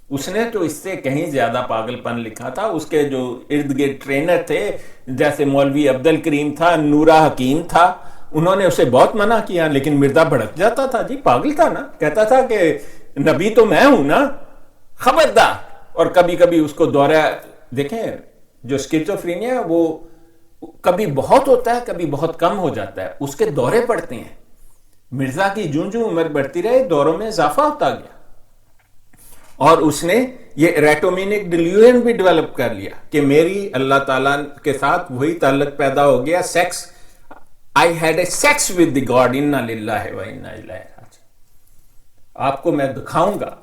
اس نے تو اس سے کہیں زیادہ پاگل پن لکھا تھا. اس کے جو ارد گرد ٹرینر تھے جیسے مولوی عبد الکریم تھا، نورا حکیم تھا، انہوں نے اسے بہت منع کیا، لیکن مرزا بھڑک جاتا تھا. جی پاگل تھا نا، کہتا تھا کہ نبی تو میں ہوں نا، خبردار. اور کبھی کبھی اس کو دورہ، دیکھیں جو اسکیزوفرینیا وہ کبھی بہت ہوتا ہے کبھی بہت کم ہو جاتا ہے، اس کے دورے پڑتے ہیں. مرزا کی جوں جوں عمر بڑھتی رہے دوروں میں اضافہ ہوتا گیا، اور اس نے یہ ایراٹومینک ڈیلیوژن بھی ڈیولپ کر لیا کہ میری اللہ تعالیٰ کے ساتھ وہی تعلق پیدا ہو گیا، sex. I had a sex with the God. انا للہ و انا الیہ راجعون. آپ کو میں دکھاؤں گا،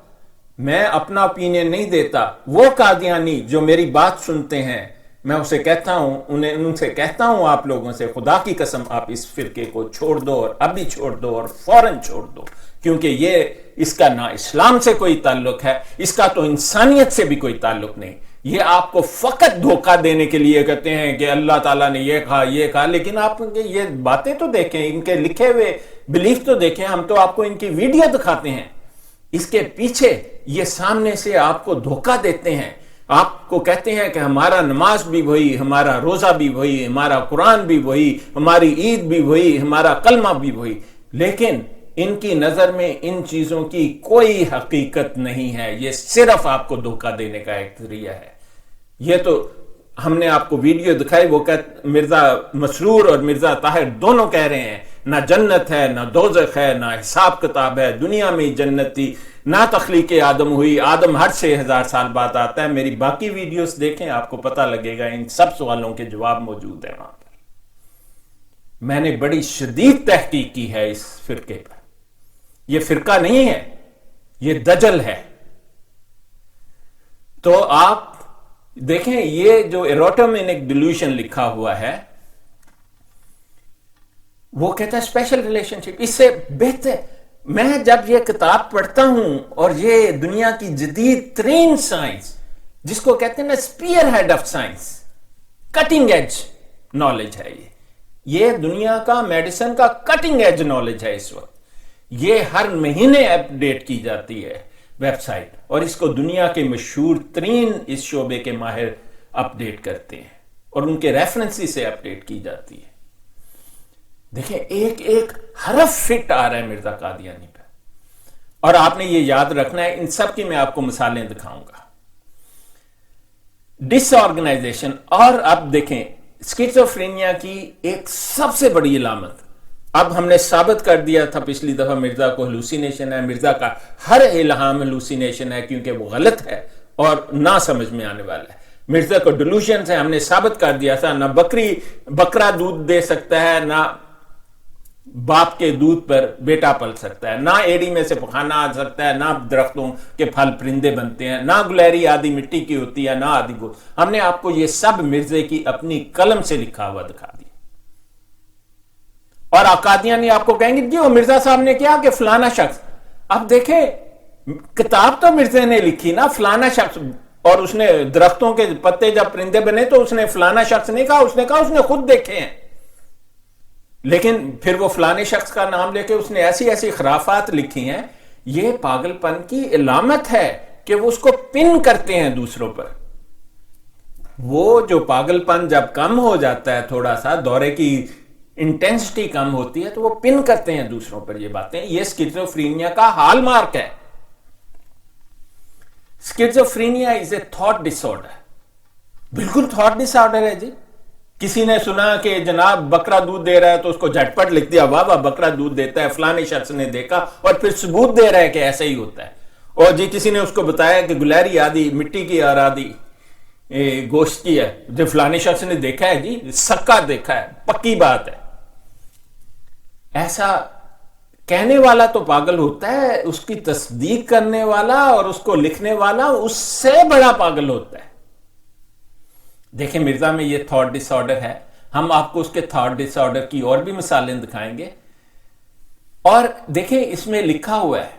میں اپنا اوپینین نہیں دیتا. وہ قادیانی جو میری بات سنتے ہیں، میں اسے کہتا ہوں، ان سے کہتا ہوں آپ لوگوں سے، خدا کی قسم آپ اس فرقے کو چھوڑ دو، اور ابھی چھوڑ دو، اور فوراً چھوڑ دو، کیونکہ یہ اس کا نہ اسلام سے کوئی تعلق ہے، اس کا تو انسانیت سے بھی کوئی تعلق نہیں. یہ آپ کو فقط دھوکہ دینے کے لیے کہتے ہیں کہ اللہ تعالیٰ نے یہ کہا، لیکن آپ یہ باتیں تو دیکھیں، ان کے لکھے ہوئے بلیف تو دیکھیں. ہم تو آپ کو ان کی ویڈیو دکھاتے ہیں، اس کے پیچھے یہ سامنے سے آپ کو دھوکہ دیتے ہیں. آپ کو کہتے ہیں کہ ہمارا نماز بھی وہی، ہمارا روزہ بھی وہی، ہمارا قرآن بھی وہی، ہماری عید بھی وہی، ہمارا کلمہ بھی وہی، لیکن ان کی نظر میں ان چیزوں کی کوئی حقیقت نہیں ہے. یہ صرف آپ کو دھوکہ دینے کا ایک ذریعہ ہے. یہ تو ہم نے آپ کو ویڈیو دکھائی، وہ مرزا مسرور اور مرزا طاہر دونوں کہہ رہے ہیں نہ جنت ہے نہ دوزخ ہے نہ حساب کتاب ہے، دنیا میں ہی جنت تھی، نہ تخلیق آدم ہوئی، آدم ہر 6000 سال بعد آتا ہے۔ میری باقی ویڈیوز دیکھیں، آپ کو پتہ لگے گا، ان سب سوالوں کے جواب موجود ہیں وہاں پر۔ میں نے بڑی شدید تحقیق کی ہے اس فرقے پر۔ یہ فرقہ نہیں ہے، یہ دجل ہے۔ تو آپ دیکھیں، یہ جو ایروٹومینک ڈیلیوژن لکھا ہوا ہے، وہ کہتا ہے اسپیشل ریلیشن شپ۔ اس سے بہتر میں جب یہ کتاب پڑھتا ہوں، اور یہ دنیا کی جدید ترین سائنس، جس کو کہتے ہیں نا spearhead of science, cutting edge knowledge ہے، یہ دنیا کا میڈیسن کا کٹنگ ایج نالج ہے اس وقت۔ یہ ہر مہینے اپ ڈیٹ کی جاتی ہے ویب سائٹ، اور اس کو دنیا کے مشہور ترین اس شعبے کے ماہر اپ ڈیٹ کرتے ہیں، اور ان کے ریفرنسی سے اپ ڈیٹ کی جاتی ہے۔ دیکھیں، ایک ایک حرف فٹ آ رہا ہے مرزا قادیانی پہ، اور آپ نے یہ یاد رکھنا ہے۔ ان سب کی میں آپ کو مثالیں دکھاؤں گا۔ ڈس آرگنائزیشن، اور اب دیکھیں اسکیزوفرینیا کی ایک سب سے بڑی علامت، اب ہم نے ثابت کر دیا تھا پچھلی دفعہ مرزا کو ہلوسینیشن ہے، مرزا کا ہر الہام ہلوسینیشن ہے، کیونکہ وہ غلط ہے اور نہ سمجھ میں آنے والا ہے۔ مرزا کو ڈیلوژنز ہے، ہم نے ثابت کر دیا تھا، نہ بکرا دودھ دے سکتا ہے، نہ باپ کے دودھ پر بیٹا پل سکتا ہے، نہ ایڑی میں سے پخانا آ سکتا ہے، نہ درختوں کے پھل پرندے بنتے ہیں، نہ گلیری آدھی مٹی کی ہوتی ہے، نہ آدھی گل۔ ہم نے آپ کو یہ سب مرزے کی اپنی قلم سے لکھا ہوا دکھا دیا۔ اور قادیانی آپ کو کہیں گے جی وہ مرزا صاحب نے کیا کہ فلانا شخص، اب دیکھیں کتاب تو مرزے نے لکھی نا، فلانا شخص، اور اس نے درختوں کے پتے جب پرندے بنے تو اس نے فلانا شخص نہیں کہا، اس نے کہا اس نے خود دیکھے ہیں۔ لیکن پھر وہ فلانے شخص کا نام لے کے اس نے ایسی ایسی خرافات لکھی ہیں۔ یہ پاگل پن کی علامت ہے کہ وہ اس کو پن کرتے ہیں دوسروں پر۔ وہ جو پاگل پن جب کم ہو جاتا ہے، تھوڑا سا دورے کی انٹینسٹی کم ہوتی ہے، تو وہ پن کرتے ہیں دوسروں پر یہ باتیں۔ یہ اسکیزوفرینیا کا ہال مارک ہے۔ Schizophrenia is a thought disorder, بالکل تھاٹ ڈس آرڈر ہے جی۔ کسی نے سنا کہ جناب بکرا دودھ دے رہا ہے تو اس کو جھٹ پٹ لکھ دیا، واہ واہ بکرا دودھ دیتا ہے، فلانے شخص نے دیکھا، اور پھر ثبوت دے رہا ہے کہ ایسا ہی ہوتا ہے۔ اور جی کسی نے اس کو بتایا کہ گلہری آدھی مٹی کی اور آدھی گوشت کی ہے، جو فلانے شخص نے دیکھا ہے جی، سکا دیکھا ہے، پکی بات ہے۔ ایسا کہنے والا تو پاگل ہوتا ہے، اس کی تصدیق کرنے والا اور اس کو لکھنے والا اس سے بڑا پاگل ہوتا ہے۔ دیکھیں مرزا میں یہ تھاٹ ڈس آرڈر ہے، ہم آپ کو اس کے تھاٹ ڈس آرڈر کی اور بھی مثالیں دکھائیں گے۔ اور دیکھیں اس میں لکھا ہوا ہے،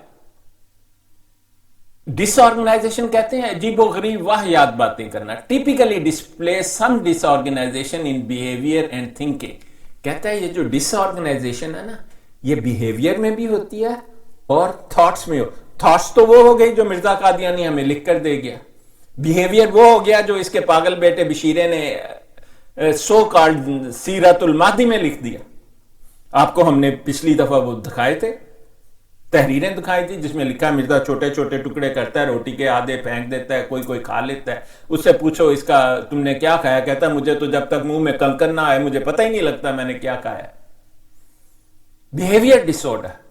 ڈس آرگنائزیشن کہتے ہیں عجیب و غریب واہیات باتیں کرنا، typically display some disorganization in behaviour and thinking. کہتا ہے یہ جو ڈس آرگنائزیشن ہے نا، یہ بیہیویئر میں بھی ہوتی ہے اور تھاٹس میں تھاٹس تو وہ ہو گئی جو مرزا قادیانی ہمیں لکھ کر دے گیا، بیہیویئر وہ ہو گیا جو اس کے پاگل بیٹے بشیرے نے سو کالڈ سیرت المہدی میں لکھ دیا۔ آپ کو ہم نے پچھلی دفعہ وہ دکھائے تھے، تحریریں دکھائی تھی جس میں لکھا مرزا چھوٹے چھوٹے ٹکڑے کرتا ہے، روٹی کے آدھے پھینک دیتا ہے، کوئی کھا لیتا ہے۔ اس سے پوچھو اس کا تم نے کیا کھایا، کہتا ہے مجھے تو جب تک منہ میں کنکر نہ آئے مجھے پتہ ہی نہیں لگتا میں نے کیا کھایا۔ بیہیویئر ڈس آرڈر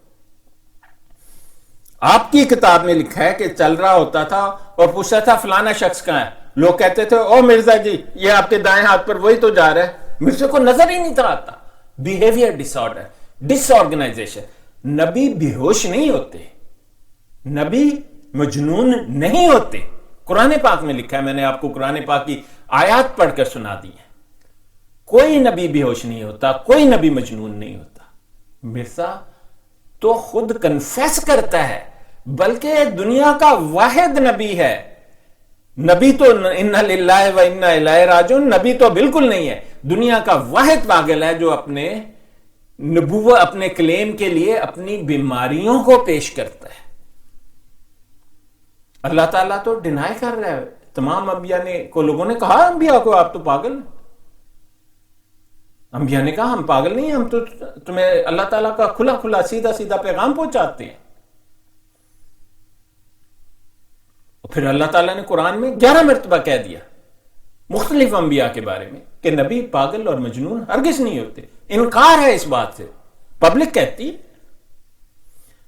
آپ کی کتاب میں لکھا ہے کہ چل رہا ہوتا تھا اور پوچھتا تھا فلانا شخص کہاں ہے، لوگ کہتے تھے او مرزا جی یہ آپ کے دائیں ہاتھ پر وہی تو جا رہا ہے، مرزا کو نظر ہی نہیں آتا۔ بیہیویئر ڈس آرڈر، ڈس آرگنائزیشن۔ نبی بے ہوش نہیں ہوتے، نبی مجنون نہیں ہوتے۔ قرآن پاک میں لکھا ہے، میں نے آپ کو قرآن پاک کی آیات پڑھ کر سنا دی ہے، کوئی نبی بے ہوش نہیں ہوتا، کوئی نبی مجنون نہیں ہوتا۔ مرزا تو خود کنفیس کرتا ہے، بلکہ دنیا کا واحد نبی ہے۔ نبی تو انا للہ و انا الیہ راجعون، نبی تو بالکل نہیں ہے، دنیا کا واحد پاگل ہے جو اپنے نبوت اپنے کلیم کے لیے اپنی بیماریوں کو پیش کرتا ہے۔ اللہ تعالیٰ تو ڈینائی کر رہا ہے تمام انبیاء کو، لوگوں نے کہا انبیاء کو آپ تو پاگل ہیں، انبیاء نے کہا ہم پاگل نہیں ہیں، ہم تو تمہیں اللہ تعالیٰ کا کھلا کھلا سیدھا سیدھا پیغام پہنچاتے ہیں۔ پھر اللہ تعالیٰ نے قرآن میں 11 مرتبہ کہہ دیا مختلف انبیاء کے بارے میں کہ نبی پاگل اور مجنون ہرگز نہیں ہوتے. انکار ہے اس بات سے، پبلک کہتی ہے.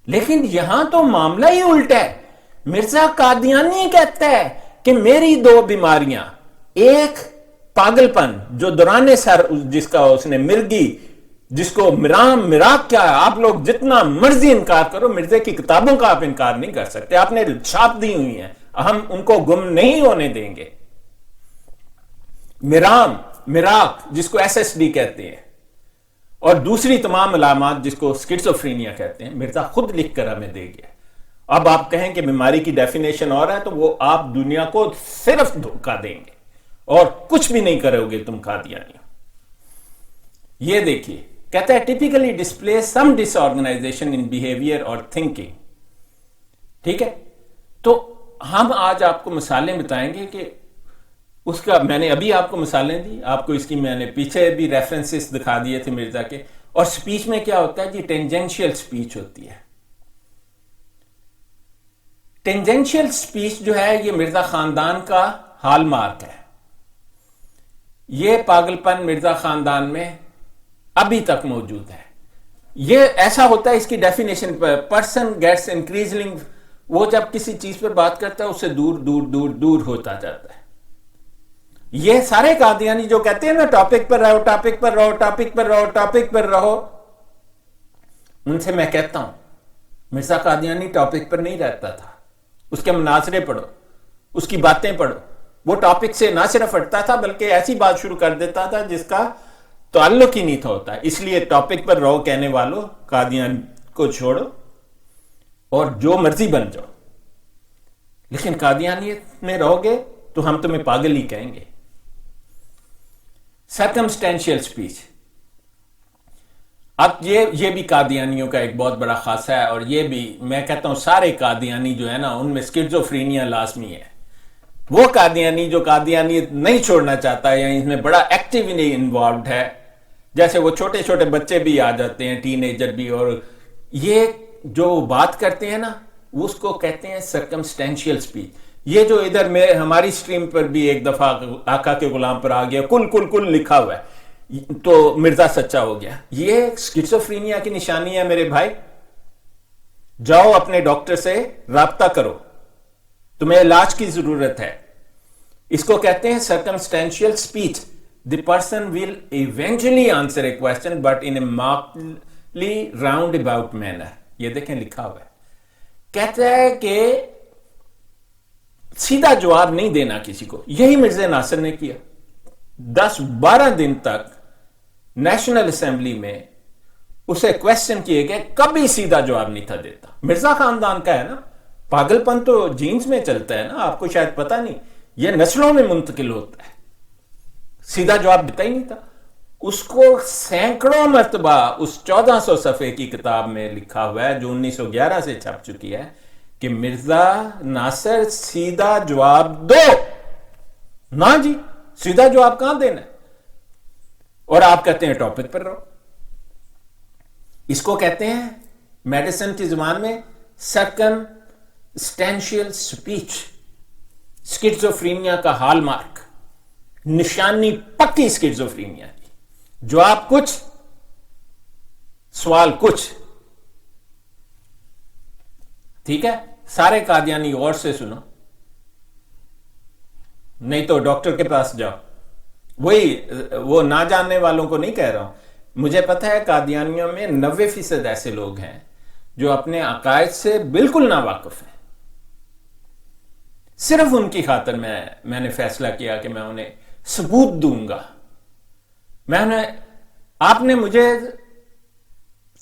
لیکن یہاں تو معاملہ ہی الٹا ہے. مرزا قادیانی کہتا ہے کہ میری دو بیماریاں، ایک پاگل پن جو دوران سر جس کا اس نے مرگی، جس کو مراق کیا ہے، آپ لوگ جتنا مرضی انکار کرو، مرزے کی کتابوں کا آپ انکار نہیں کر سکتے، آپ نے چھاپ دی ہوئی ہیں، ہم ان کو گم نہیں ہونے دیں گے. مراق جس کو ایس ایس ڈی کہتے ہیں، اور دوسری تمام علامات جس کو سکیزوفرینیا کہتے ہیں، مرزا خود لکھ کر ہمیں دے گیا. اب آپ کہیں کہ بیماری کی ڈیفینیشن اور ہے تو وہ آپ دنیا کو صرف دھوکہ دیں گے اور کچھ بھی نہیں کرو گے تم قادیانی. یہ دیکھیے کہتا ہے typically display some disorganization in behaviour اور تھنکنگ. ٹھیک ہے، تو ہم آج آپ کو مثالیں بتائیں گے کہ اس کا میں نے ابھی آپ کو مثالیں دی، آپ کو اس کی میں نے پیچھے بھی ریفرنسز دکھا دیے تھے مرزا کے. اور سپیچ میں کیا ہوتا ہے جی؟ ٹینجنشیل سپیچ ہوتی ہے. ٹینجنشیل سپیچ جو ہے یہ مرزا خاندان کا ہال مارک ہے. یہ پاگل پن مرزا خاندان میں ابھی تک موجود ہے. یہ ایسا ہوتا ہے، اس کی ڈیفینیشن پرسن گیٹس انکریزنگ، وہ جب کسی چیز پر بات کرتا ہے اس سے دور دور دور دور ہوتا جاتا ہے. یہ سارے قادیانی جو کہتے ہیں نا ٹاپک پر رہو، ٹاپک پر رہو، ٹاپک پر رہو، ٹاپک پر رہو، ان سے میں کہتا ہوں مرزا قادیانی ٹاپک پر نہیں رہتا تھا. اس کے مناظرے پڑھو، اس کی باتیں پڑھو. وہ ٹاپک سے نہ صرف ہٹتا تھا بلکہ ایسی بات شروع کر دیتا تھا جس کا تعلق ہی نہیں تھا ہوتا. اس لیے ٹاپک پر رہو کہنے والوں، قادیان کو چھوڑو اور جو مرضی بن جاؤ، لیکن قادیانیت میں رہو گے تو ہم تمہیں پاگل ہی کہیں گے. سرکمسٹینشیل سپیچ، اب یہ بھی قادیانیوں کا ایک بہت بڑا خاصہ ہے، اور یہ بھی میں کہتا ہوں سارے قادیانی جو ہے نا ان میں سکیزوفرینیا لازمی ہے. وہ قادیانی جو قادیانیت نہیں چھوڑنا چاہتا ہے یا اس میں بڑا ایکٹیولی انوالوڈ ہے، جیسے وہ چھوٹے چھوٹے بچے بھی آ جاتے ہیں، ٹین ایجر بھی، اور یہ جو بات کرتے ہیں نا اس کو کہتے ہیں سرکمسٹینشیل سپیچ. یہ جو ادھر میں ہماری سٹریم پر بھی ایک دفعہ آقا کے غلام پر آ گیا کل کل کل لکھا ہوا ہے تو مرزا سچا ہو گیا، یہ سکیزوفرینیا کی نشانی ہے میرے بھائی. جاؤ اپنے ڈاکٹر سے رابطہ کرو، تمہیں علاج کی ضرورت ہے. اس کو کہتے ہیں circumstantial speech. The person will eventually answer a question but in a مارکلی round about manner. یہ دیکھیں لکھا ہوا ہے. کہتا ہے کہ سیدھا جواب نہیں دینا کسی کو. یہی مرزا ناصر نے کیا. 10-12 دن تک نیشنل اسمبلی میں اسے کوسچن کیے گئے، کبھی سیدھا جواب نہیں تھا دیتا. مرزا خاندان کا ہے نا، پاگل پن تو جینز میں چلتا ہے نا، آپ کو شاید پتا نہیں، یہ نسلوں میں منتقل ہوتا ہے. سیدھا جواب دیتا ہی نہیں تھا. اس کو سینکڑوں مرتبہ اس 1400 صفحے کی کتاب میں لکھا ہوا ہے جو 1911 سے چھپ چکی ہے کہ مرزا ناصر سیدھا جواب دو. نہ جی، سیدھا جواب کہاں دینا ہے؟ اور آپ کہتے ہیں ٹاپک پر رہو. اس کو کہتے ہیں میڈیسن کی زبان میں سرکمسٹینشیل سپیچ. سکیزوفرینیا کا ہال مارک، نشانی پکی سکیزوفرینیا کی. جواب کچھ، سوال کچھ. ٹھیک ہے، سارے قادیانی غور سے سنو، نہیں تو ڈاکٹر کے پاس جاؤ. وہ نہ جاننے والوں کو نہیں کہہ رہا ہوں، مجھے پتہ ہے قادیانیوں میں 90% ایسے لوگ ہیں جو اپنے عقائد سے بالکل ناواقف ہیں. صرف ان کی خاطر میں نے فیصلہ کیا کہ میں انہیں ثبوت دوں گا. آپ نے مجھے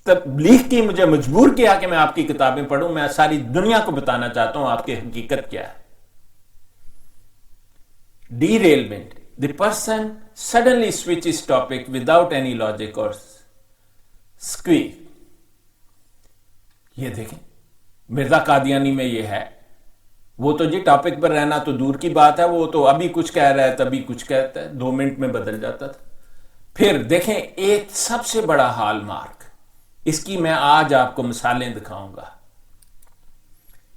تبلیغ کی، مجھے مجبور کیا کہ میں آپ کی کتابیں پڑھوں. میں ساری دنیا کو بتانا چاہتا ہوں آپ کی حقیقت کیا ہے. Derailment, the person suddenly switches topic without any logic or squeak. یہ دیکھیں مرزا قادیانی میں یہ ہے. وہ تو جی ٹاپک پر رہنا تو دور کی بات ہے، وہ تو ابھی کچھ کہہ رہا ہے تبھی کچھ کہتا ہے، 2 منٹ میں بدل جاتا تھا. پھر دیکھیں ایک سب سے بڑا ہال مارک، اس کی میں آج آپ کو مثالیں دکھاؤں گا.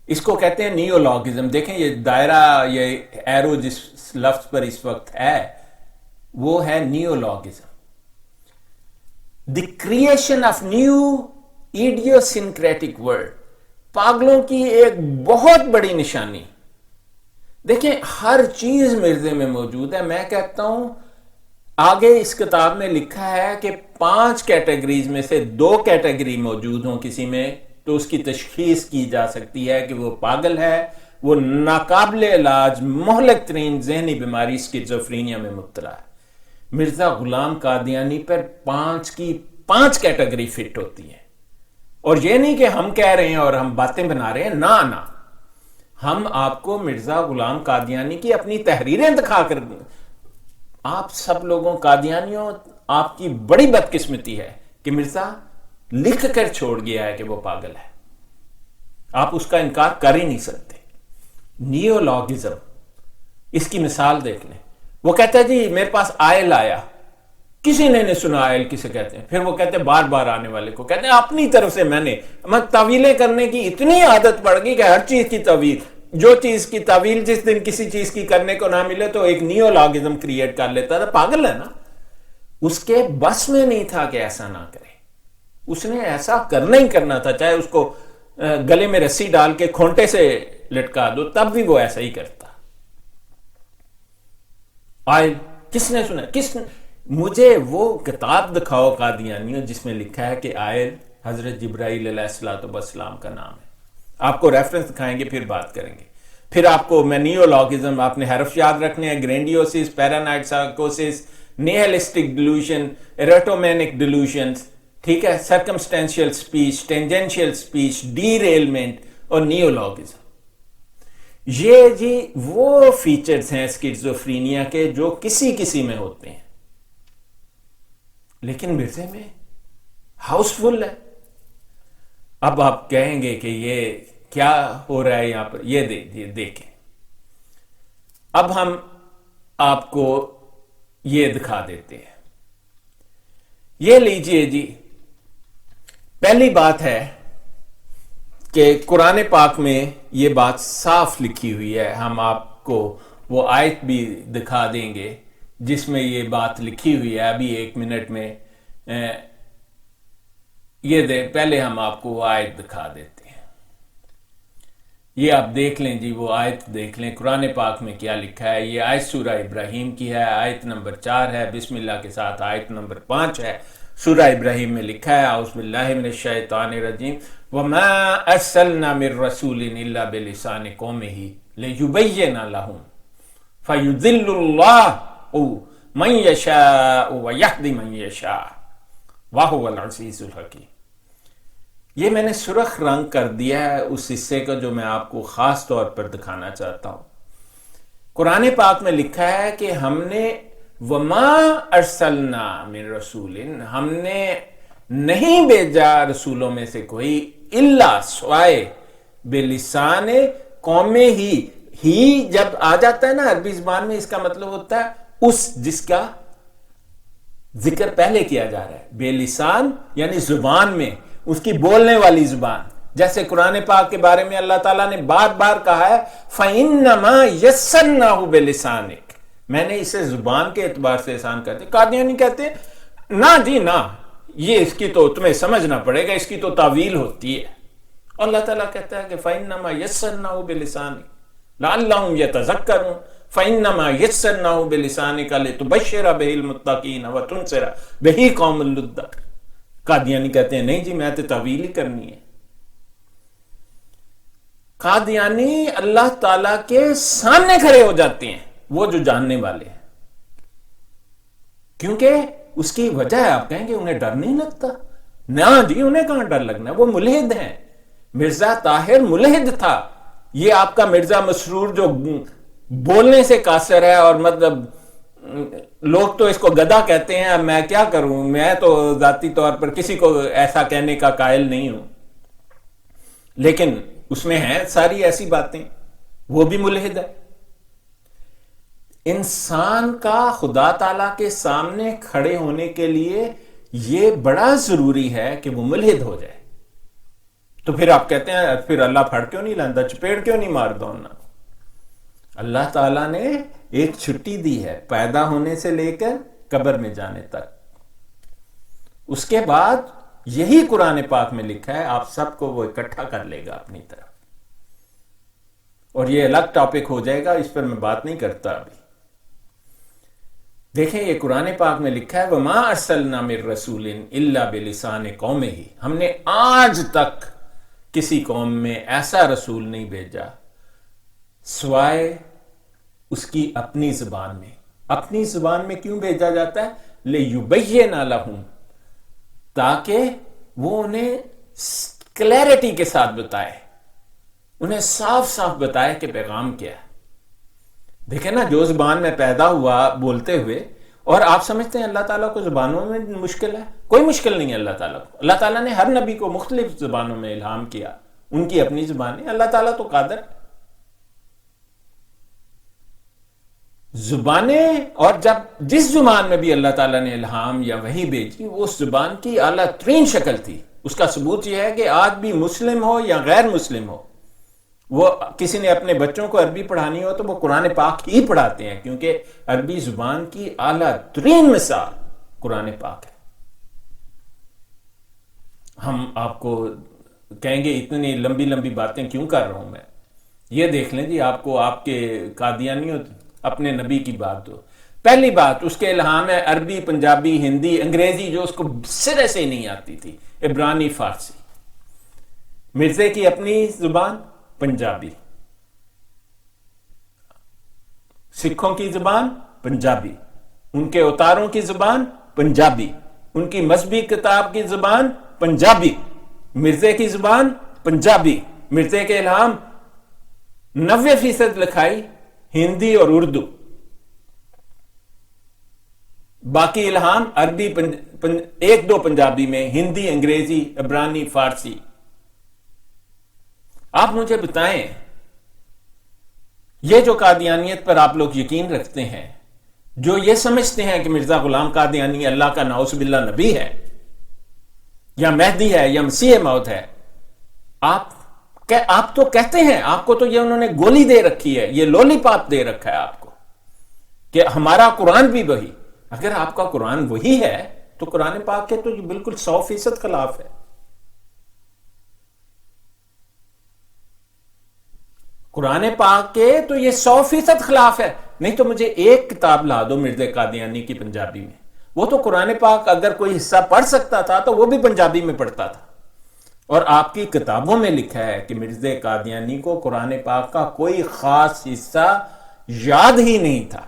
اس کو کہتے ہیں نیولوگزم. دیکھیں یہ دائرہ، یہ ایرو جس لفظ پر اس وقت ہے وہ ہے neologism. The creation of new idiosyncratic word. پاگلوں کی ایک بہت بڑی نشانی. دیکھیں ہر چیز مرزے میں موجود ہے. میں کہتا ہوں آگے اس کتاب میں لکھا ہے کہ 5 کیٹیگریز میں سے 2 کیٹیگری موجود ہوں کسی میں تو اس کی تشخیص کی جا سکتی ہے کہ وہ پاگل ہے, وہ ناقابل علاج مہلک ترین ذہنی بیماری سکیزوفرینیا میں مبتلا ہے. مرزا غلام قادیانی پر 5 کی 5 کیٹیگری فٹ ہوتی ہے. اور یہ نہیں کہ ہم کہہ رہے ہیں اور ہم باتیں بنا رہے ہیں, نہ ہم آپ کو مرزا غلام قادیانی کی اپنی تحریریں دکھا کر دیں. آپ سب لوگوں قادیانیوں, آپ کی بڑی بدقسمتی ہے کہ مرزا لکھ کر چھوڑ گیا ہے کہ وہ پاگل ہے. آپ اس کا انکار کر ہی نہیں سکتے. نیولوگزم, اس کی مثال دیکھ لیں. وہ کہتا ہے جی میرے پاس آئل آیا, کسی نے سنا آئل کسے کہتے ہیں, پھر وہ کہتے ہیں بار بار آنے والے کو کہتے ہیں اپنی طرف سے میں تعویلیں کرنے کی اتنی عادت پڑ گئی کہ ہر چیز کی تعویل, جو چیز کی تعویل جس دن کسی چیز کی کرنے کو نہ ملے تو ایک نیولوگزم کریٹ کر لیتا تھا. پاگل ہے نا. اس کے بس میں نہیں تھا کہ ایسا نہ کرے, اس نے ایسا کرنا ہی کرنا تھا, چاہے اس کو گلے میں رسی ڈال کے کھونٹے سے لٹکا دو تب بھی وہ ایسا ہی کرتا. آئل کس نے سنا, مجھے وہ کتاب دکھاؤ قادیانیوں جس میں لکھا ہے کہ آئل حضرت جبرائیل علیہ السلام کا نام ہے. آپ کو ریفرنس دکھائیں گے پھر بات کریں گے. پھر آپ کو میں نیولوگزم, آپ نے حرف یاد رکھنے ہیں, گرینڈیوسس, پیرانوئڈ سائیکوسس, نیہلسٹک ڈیلوژن, ایروٹومینک ڈیلوژنز, ٹھیک ہے, circumstantial speech, tangential speech, derailment اور نیولوگزم. یہ جی وہ فیچرز ہیں سکیزوفرینیا کے جو کسی میں ہوتے ہیں, لیکن مرزے میں ہاؤس فل ہے. اب آپ کہیں گے کہ یہ کیا ہو رہا ہے یہاں پر, یہ دیکھیں. اب ہم آپ کو یہ دکھا دیتے ہیں. یہ لیجئے جی, پہلی بات ہے کہ قرآن پاک میں یہ بات صاف لکھی ہوئی ہے. ہم آپ کو وہ آیت بھی دکھا دیں گے جس میں یہ بات لکھی ہوئی ہے. ابھی 1 منٹ میں پہلے ہم آپ کو وہ آیت دکھا دیتے ہیں. یہ آپ دیکھ لیں جی, وہ آیت دیکھ لیں قرآن پاک میں کیا لکھا ہے. یہ آیت سورہ ابراہیم کی ہے, آیت نمبر 4 ہے, بسم اللہ کے ساتھ آیت نمبر 5 ہے. سورہ ابراہیم میں لکھا ہے اعوذ باللہ من الشیطان الرجیم وَمَا أَرْسَلْنَا مِن رَّسُولٍ إِلَّا بِلِسَانِ قَوْمِهِ لِيُبَيِّنَ لَهُمْ فَيُضِلُّ اللَّهُ مَن يَشَاءُ وَيَهْدِي مَن يَشَاءُ وَهُوَ الْعَزِيزُ الْحَكِيمُ. یہ میں نے سرخ رنگ کر دیا ہے اس حصے کو جو میں آپ کو خاص طور پر دکھانا چاہتا ہوں. قرآن پاک میں لکھا ہے کہ ہم نے وما ارسلنا من رسول, ہم نے نہیں بھیجا رسولوں میں سے کوئی, الا سوائے بلسان قوم ہی جب آ جاتا ہے نا عربی زبان میں, اس کا مطلب ہوتا ہے اس جس کا ذکر پہلے کیا جا رہا ہے. بے لسان یعنی زبان میں, اس کی بولنے والی زبان. جیسے قرآن پاک کے بارے میں اللہ تعالیٰ نے بار بار کہا ہے فَإِنَّمَا يَسَّرْنَاهُ بِلِسَانِكَ, میں نے اسے زبان کے اعتبار سے آسان کر دیا. قادیانی کہتے ہیں نہ جی نہ, یہ اس کی تو تمہیں سمجھنا پڑے گا, اس کی تو تعویل ہوتی ہے. اللہ تعالیٰ کہتا ہے کہ فَإِنَّمَا يَسَّرْنَاهُ بِلِسَانِكَ لَعَلَّهُمْ يَتَذَكَّرُونَ فَإِنَّمَا يَسَّرْنَاهُ بِلِسَانِكَ لِتُبَشِّرَ بِهِ الْمُتَّقِينَ وَتُنذِرَ بِهِ قَوْمًا لُدًّا. قادیانی کہتے ہیں نہیں جی میں تو تعویل ہی کرنی ہے. قادیانی اللہ تعالیٰ کے سامنے کھڑے ہو جاتے ہیں, وہ جو جاننے والے ہیں, کیونکہ اس کی وجہ ہے. آپ کہیں گے انہیں ڈر نہیں لگتا. نہ جی انہیں کہاں ڈر لگنا ہے, وہ ملحد ہیں. مرزا طاہر ملحد تھا. یہ آپ کا مرزا مسرور جو بولنے سے قاصر ہے, اور مطلب لوگ تو اس کو گدھا کہتے ہیں, میں کیا کروں, میں تو ذاتی طور پر کسی کو ایسا کہنے کا قائل نہیں ہوں, لیکن اس میں ہیں ساری ایسی باتیں, وہ بھی ملحد ہے. انسان کا خدا تعالیٰ کے سامنے کھڑے ہونے کے لیے یہ بڑا ضروری ہے کہ وہ ملحد ہو جائے. تو پھر آپ کہتے ہیں پھر اللہ پھڑ کیوں نہیں لاندہ, چپیڑ کیوں نہیں مار دو. اللہ تعالیٰ نے ایک چھٹی دی ہے پیدا ہونے سے لے کر قبر میں جانے تک. اس کے بعد یہی قرآن پاک میں لکھا ہے آپ سب کو وہ اکٹھا کر لے گا اپنی طرف. اور یہ الگ ٹاپک ہو جائے گا, اس پر میں بات نہیں کرتا ابھی. دیکھیں یہ قرآن پاک میں لکھا ہے وَمَا أَرْسَلْنَا مِن رَّسُولٍ إِلَّا بِلِسَانِ قَوْمِهِ, ہم نے آج تک کسی قوم میں ایسا رسول نہیں بھیجا سوائے اس کی اپنی زبان میں. اپنی زبان میں کیوں بھیجا جاتا ہے؟ لِيُبَيِّنَ لَهُمْ, تاکہ وہ انہیں کلیئرٹی کے ساتھ بتائے, انہیں صاف صاف بتائے کہ پیغام کیا ہے. دیکھیں نا, جو زبان میں پیدا ہوا بولتے ہوئے, اور آپ سمجھتے ہیں اللہ تعالیٰ کو زبانوں میں مشکل ہے؟ کوئی مشکل نہیں ہے اللہ تعالیٰ کو. اللہ تعالیٰ نے ہر نبی کو مختلف زبانوں میں الہام کیا, ان کی اپنی زبان ہے. اللہ تعالیٰ تو قادر زبانیں, اور جب جس زبان میں بھی اللہ تعالیٰ نے الہام یا وحی بھیجی وہ اس زبان کی اعلیٰ ترین شکل تھی. اس کا ثبوت یہ ہے کہ آج بھی مسلم ہو یا غیر مسلم ہو, وہ کسی نے اپنے بچوں کو عربی پڑھانی ہو تو وہ قرآن پاک ہی پڑھاتے ہیں, کیونکہ عربی زبان کی اعلیٰ ترین مثال قرآن پاک ہے. ہم آپ کو کہیں گے اتنی لمبی لمبی باتیں کیوں کر رہا ہوں میں, یہ دیکھ لیں جی, آپ کو آپ کے قادیانیوں اپنے نبی کی بات دو. پہلی بات, اس کے الہام ہے عربی, پنجابی, ہندی, انگریزی جو اس کو سرے سے نہیں آتی تھی, عبرانی, فارسی. مرزے کی اپنی زبان پنجابی, سکھوں کی زبان پنجابی, ان کے اوتاروں کی زبان پنجابی, ان کی مذہبی کتاب کی زبان پنجابی, مرزے کی زبان پنجابی. مرزے کے الہام 90% لکھائی ہندی اور اردو, باقی الہام عربی, ایک دو پنجابی میں, ہندی, انگریزی, عبرانی, فارسی. آپ مجھے بتائیں, یہ جو قادیانیت پر آپ لوگ یقین رکھتے ہیں, جو یہ سمجھتے ہیں کہ مرزا غلام قادیانی اللہ کا نعوذ باللہ نبی ہے یا مہدی ہے یا مسیح موعود ہے, آپ تو کہتے ہیں, آپ کو تو یہ انہوں نے گولی دے رکھی ہے, یہ لولی پاپ دے رکھا ہے آپ کو کہ ہمارا قرآن بھی وہی. اگر آپ کا قرآن وہی ہے تو قرآن پاک کے تو یہ بالکل 100% خلاف ہے. قرآن پاک کے تو یہ 100% خلاف ہے. نہیں تو مجھے ایک کتاب لا دو مرزا قادیانی کی پنجابی میں. وہ تو قرآن پاک اگر کوئی حصہ پڑھ سکتا تھا تو وہ بھی پنجابی میں پڑھتا تھا. اور آپ کی کتابوں میں لکھا ہے کہ مرزا قادیانی کو قرآن پاک کا کوئی خاص حصہ یاد ہی نہیں تھا.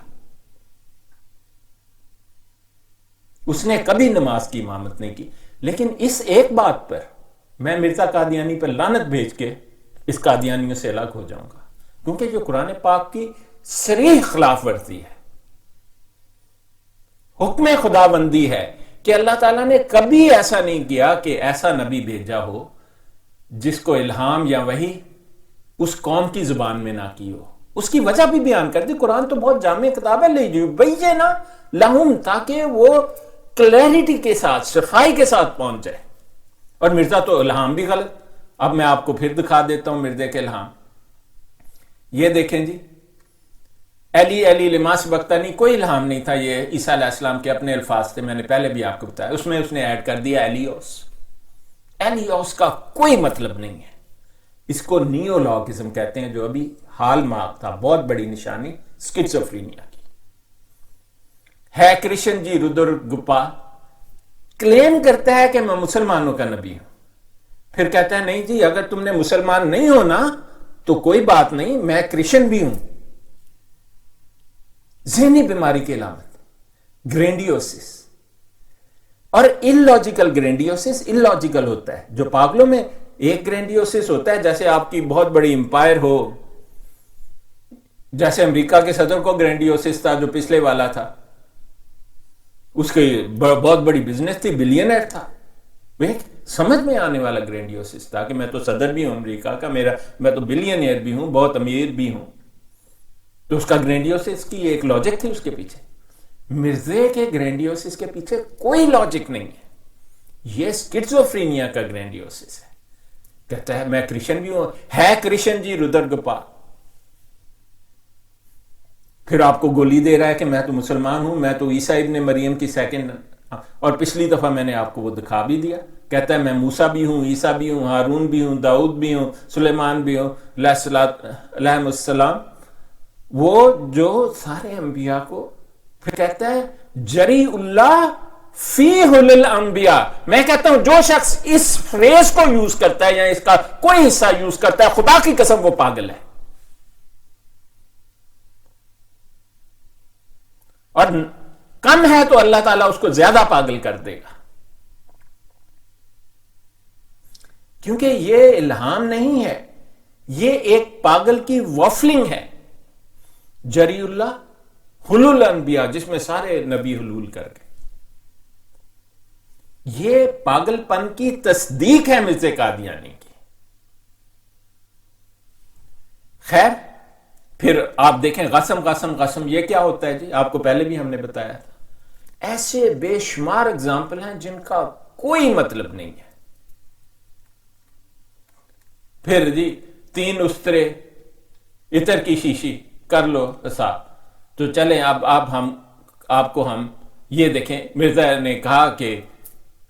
اس نے کبھی نماز کی امامت نہیں کی. لیکن اس ایک بات پر میں مرزا قادیانی پر لعنت بھیج کے اس قادیانیوں سے الگ ہو جاؤں گا, کیونکہ جو قرآن پاک کی صریح خلاف ورزی ہے, حکم خدا بندی ہے کہ اللہ تعالیٰ نے کبھی ایسا نہیں کیا کہ ایسا نبی بھیجا ہو جس کو الہام یا وحی اس قوم کی زبان میں نہ کی ہو. اس کی وجہ بھی بیان کر دی. قرآن تو بہت جامع کتاب ہے, لِيُبَيِّنَ لَهُمْ, تاکہ وہ کلیئرٹی کے ساتھ, صفائی کے ساتھ پہنچ جائے. اور مرزا تو الہام بھی غلط. اب میں آپ کو پھر دکھا دیتا ہوں مرزا کے الہام. یہ دیکھیں جی, علی لما سبقتنی, کوئی الہام نہیں تھا, یہ عیسیٰ علیہ السلام کے اپنے الفاظ تھے, میں نے پہلے بھی آپ کو بتایا. اس میں اس نے ایڈ کر دیا ایلیوس. ایلیوس کا کوئی مطلب نہیں ہے. اس کو نیولوگزم کہتے ہیں, جو ابھی ہال مارک تھا, بہت بڑی نشانی سکیزوفرینیا کی ہے. کرشن جی ردرگپا کلیم کرتا ہے کہ میں مسلمانوں کا نبی ہوں, پھر کہتا ہے نہیں جی اگر تم نے مسلمان نہیں ہونا تو کوئی بات نہیں, میں کرشن بھی ہوں. ذہنی بیماری کی علامت گرینڈیوسس, اور اللاجیکل گرینڈیوسس اللاجیکل ہوتا ہے. جو پاگلوں میں ایک گرینڈیوسس ہوتا ہے, جیسے آپ کی بہت بڑی امپائر ہو, جیسے امریکہ کے صدر کو گرینڈیوسس تھا جو پچھلے والا تھا, اس کی بہت بڑی بزنس تھی, بلینئر تھا. سمجھ میں آنے والا گرینڈیوسس تھا کہ میں تو صدر بھی ہوں امریکہ کا, میں تو بلینئر بھی ہوں, بہت امیر بھی ہوں. تو اس کا گرینڈیوسس کی ایک لاجک تھی اس کے پیچھے. مرزا کے گرینڈیوسس کے پیچھے کوئی لاجک نہیں ہے. یہ سکیزوفرینیا کا گرینڈیوسس ہے. کہتا ہے میں کرشن بھی ہوں, ہے کرشن جی ردرگپا. پھر آپ کو گولی دے رہا ہے کہ میں تو مسلمان ہوں، میں تو عیسیٰ ابن مریم کی سیکنڈ، اور پچھلی دفعہ میں نے آپ کو وہ دکھا بھی دیا، کہتا ہے میں موسیٰ بھی ہوں، عیسیٰ بھی ہوں، ہارون بھی ہوں، داؤد بھی ہوں، سلیمان بھی ہوں علیہ السلام، وہ جو سارے انبیاء کو، پھر کہتا ہے جری اللہ فی الانبیاء. میں کہتا ہوں جو شخص اس فریز کو یوز کرتا ہے یا اس کا کوئی حصہ یوز کرتا ہے، خدا کی قسم وہ پاگل ہے، اور کم ہے تو اللہ تعالیٰ اس کو زیادہ پاگل کر دے گا، کیونکہ یہ الہام نہیں ہے، یہ ایک پاگل کی وافلنگ ہے. جری اللہ حلول انبیاء، جس میں سارے نبی حلول کر گئے، یہ پاگل پن کی تصدیق ہے مرزا قادیانی کی. خیر، پھر آپ دیکھیں قسم قسم قسم یہ کیا ہوتا ہے جی، آپ کو پہلے بھی ہم نے بتایا تھا. ایسے بے شمار اگزامپل ہیں جن کا کوئی مطلب نہیں ہے. پھر جی 3 استرے عطر کی شیشی کر لو صاحب، تو چلیں اب آپ کو ہم یہ دیکھیں، مرزا نے کہا کہ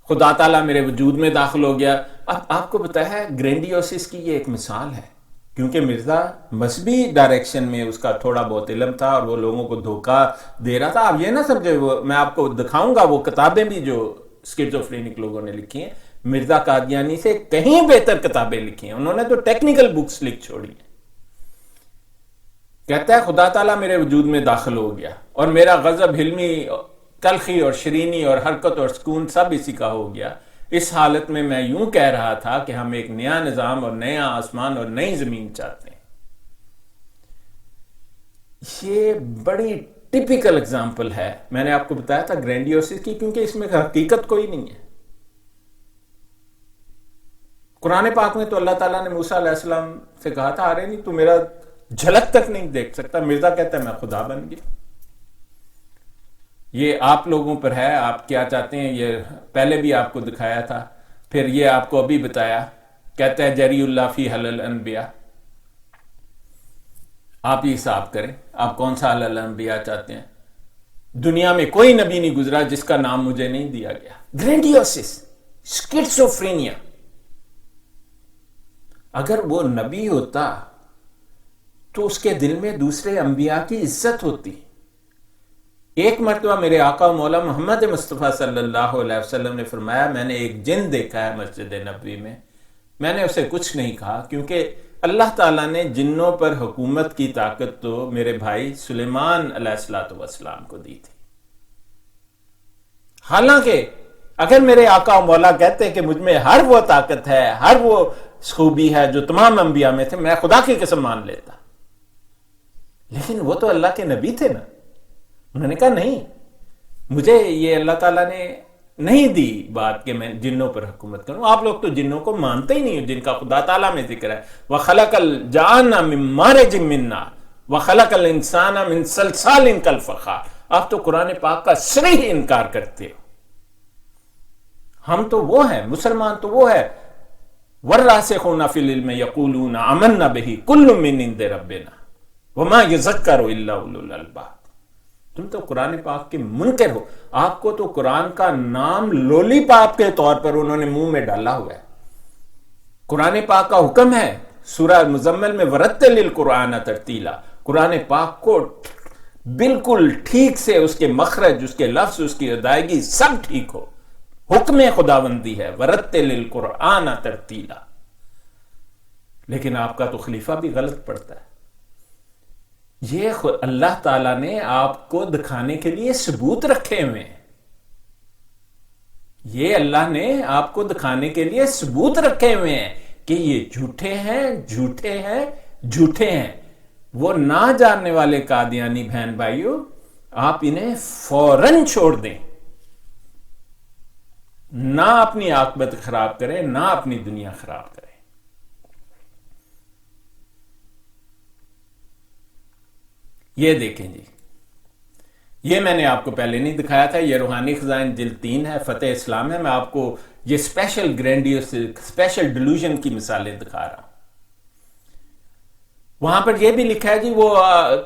خدا تعالیٰ میرے وجود میں داخل ہو گیا. اب آپ کو بتایا ہے گرینڈیوسس کی یہ ایک مثال ہے، کیونکہ مرزا مذہبی ڈائریکشن میں اس کا تھوڑا بہت علم تھا اور وہ لوگوں کو دھوکہ دے رہا تھا. آپ یہ نہ سمجھے، میں آپ کو دکھاؤں گا وہ کتابیں بھی جو اسکیزوفرینک لوگوں نے لکھی ہیں، مرزا قادیانی سے کہیں بہتر کتابیں لکھی ہیں. انہوں نے تو ٹیکنیکل بکس لکھ چھوڑی ہیں. کہتا ہے خدا تعالیٰ میرے وجود میں داخل ہو گیا اور میرا غضب، حلمی، تلخی اور شرینی اور حرکت اور سکون سب اسی کا ہو گیا. اس حالت میں میں یوں کہہ رہا تھا کہ ہم ایک نیا نظام اور نیا آسمان اور نئی زمین چاہتے ہیں. یہ بڑی ٹپیکل اگزامپل ہے، میں نے آپ کو بتایا تھا گرینڈیوسس کی، کیونکہ اس میں حقیقت کوئی نہیں ہے. قرآن پاک میں تو اللہ تعالیٰ نے موسیٰ علیہ السلام سے کہا تھا ارے نہیں تو میرا جھلک تک نہیں دیکھ سکتا. مرزا کہتا ہے میں خدا بن گیا. یہ آپ لوگوں پر ہے، آپ کیا چاہتے ہیں. یہ پہلے بھی آپ کو دکھایا تھا، پھر یہ آپ کو ابھی بتایا. کہتا ہے جری اللہ فی حلل انبیاء. آپ ہی حساب کریں، آپ کون سا حلل انبیاء چاہتے ہیں. دنیا میں کوئی نبی نہیں گزرا جس کا نام مجھے نہیں دیا گیا. گرینڈیوسس، اسکیزوفرینیا. اگر وہ نبی ہوتا تو اس کے دل میں دوسرے انبیاء کی عزت ہوتی. ایک مرتبہ میرے آقا و مولا محمد مصطفیٰ صلی اللہ علیہ وسلم نے فرمایا میں نے ایک جن دیکھا ہے مسجد نبوی میں. میں نے اسے کچھ نہیں کہا، کیونکہ اللہ تعالیٰ نے جنوں پر حکومت کی طاقت تو میرے بھائی سلیمان علیہ السلام کو دی تھی. حالانکہ اگر میرے آقا و مولا کہتے کہ مجھ میں ہر وہ طاقت ہے، ہر وہ خوبی ہے جو تمام انبیاء میں تھے، میں خدا کی قسم مان لیتا. لیکن وہ تو اللہ کے نبی تھے نا. انہوں نے کہا نہیں، مجھے یہ اللہ تعالیٰ نے نہیں دی بات کہ میں جنوں پر حکومت کروں. آپ لوگ تو جنوں کو مانتے ہی نہیں، جن کا خدا تعالیٰ میں ذکر ہے. وَخَلَقَ الْجَانَّ مِن مَارِجٍ مِّن نَارٍ وَخَلَقَ الْإِنسَانَ مِن صَلْصَالٍ كَالْفَخَّارِ. آپ تو قرآن پاک کا صریح انکار کرتے ہو. ہم تو وہ ہیں، مسلمان تو وہ ہے وَالرَّاسِخُونَ فِي الْعِلْمِ يَقُولُونَ آمَنَّا بِهِ كُلٌّ مِّنْ عِندِ رَبِّنَا وَمَا يَذَّكَّرُ إِلَّا أُولُو الْأَلْبَابِ. تم تو قرآن پاک کے منکر ہو. آپ کو تو قرآن کا نام لولی پاپ کے طور پر انہوں نے منہ میں ڈالا ہوا ہے. قرآن پاک کا حکم ہے سورہ مزمل میں وَرَتِّلِ الْقُرْآنَ تَرْتِیلًا. قرآن پاک کو بالکل ٹھیک سے اس کے مخرج، اس کے لفظ، اس کی ادائیگی سب ٹھیک ہو. حکم خداوندی ہے وَرَتِّلِ الْقُرْآنَ تَرْتِیلًا. لیکن آپ کا تو خلیفہ بھی غلط پڑتا ہے. یہ اللہ تعالیٰ نے آپ کو دکھانے کے لیے ثبوت رکھے ہوئے ہیں. یہ اللہ نے آپ کو دکھانے کے لیے ثبوت رکھے ہوئے ہیں کہ یہ جھوٹے ہیں، جھوٹے ہیں، جھوٹے ہیں. وہ نہ جاننے والے قادیانی بہن بھائیوں، آپ انہیں فوراً چھوڑ دیں. نہ اپنی عاقبت خراب کریں، نہ اپنی دنیا خراب کریں. یہ دیکھیں جی، یہ میں نے آپ کو پہلے نہیں دکھایا تھا. یہ روحانی خزائن جلد 3 ہے، فتح اسلام ہے. میں آپ کو یہ اسپیشل گرینڈیوس، اسپیشل ڈیلوژن کی مثالیں دکھا رہا ہوں. وہاں پر یہ بھی لکھا ہے جی، وہ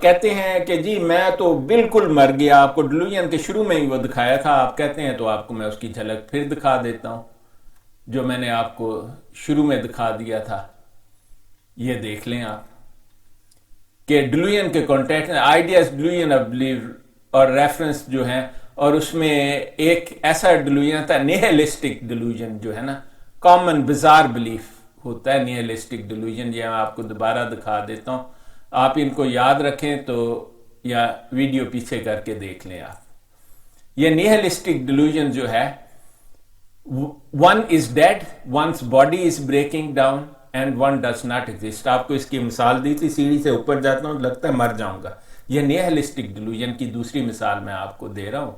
کہتے ہیں کہ جی میں تو بالکل مر گیا، آپ کو ڈیلوژن کے شروع میں ہی وہ دکھایا تھا، آپ کہتے ہیں تو آپ کو میں اس کی جھلک پھر دکھا دیتا ہوں جو میں نے آپ کو شروع میں دکھا دیا تھا، یہ دیکھ لیں آپ کہ ڈیلوژن کے contact ideas delusion of belief اور ریفرنس جو ہیں، اور اس میں ایک ایسا ڈیلوژن تھا نیہلسٹک ڈیلوژن جو ہے نا، کامن بزار بلیف ہوتا ہے نیہلسٹک ڈیلوژن، یہ میں آپ کو دوبارہ دکھا دیتا ہوں، آپ ان کو یاد رکھیں تو یا ویڈیو پیچھے کر کے دیکھ لیں آپ۔ یہ نیہلسٹک ڈیلوژن جو ہے، one is dead, one's body is breaking down and one does not exist. آپ کو اس کی مثال دی تھی، سیڑھی سے اوپر جاتا ہوں لگتا ہے مر جاؤں گا، یہ نیہلسٹک ڈیلوژن کی دوسری مثال میں آپ کو دے رہا ہوں،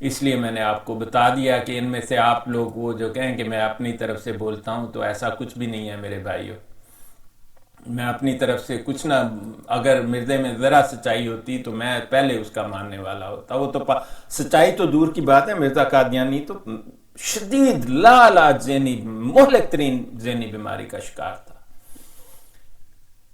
اس لیے میں نے آپ کو بتا دیا کہ ان میں سے آپ لوگ وہ جو کہیں کہ میں اپنی طرف سے بولتا ہوں، تو ایسا کچھ بھی نہیں ہے میرے بھائیوں، میں اپنی طرف سے کچھ نہ، اگر مرزے میں ذرا سچائی ہوتی تو میں پہلے اس کا ماننے والا ہوتا، وہ تو سچائی تو دور کی بات ہے، مرزا قادیانی تو شدید لالچ ذہنی، مہلک ترین ذہنی بیماری کا شکار تھا۔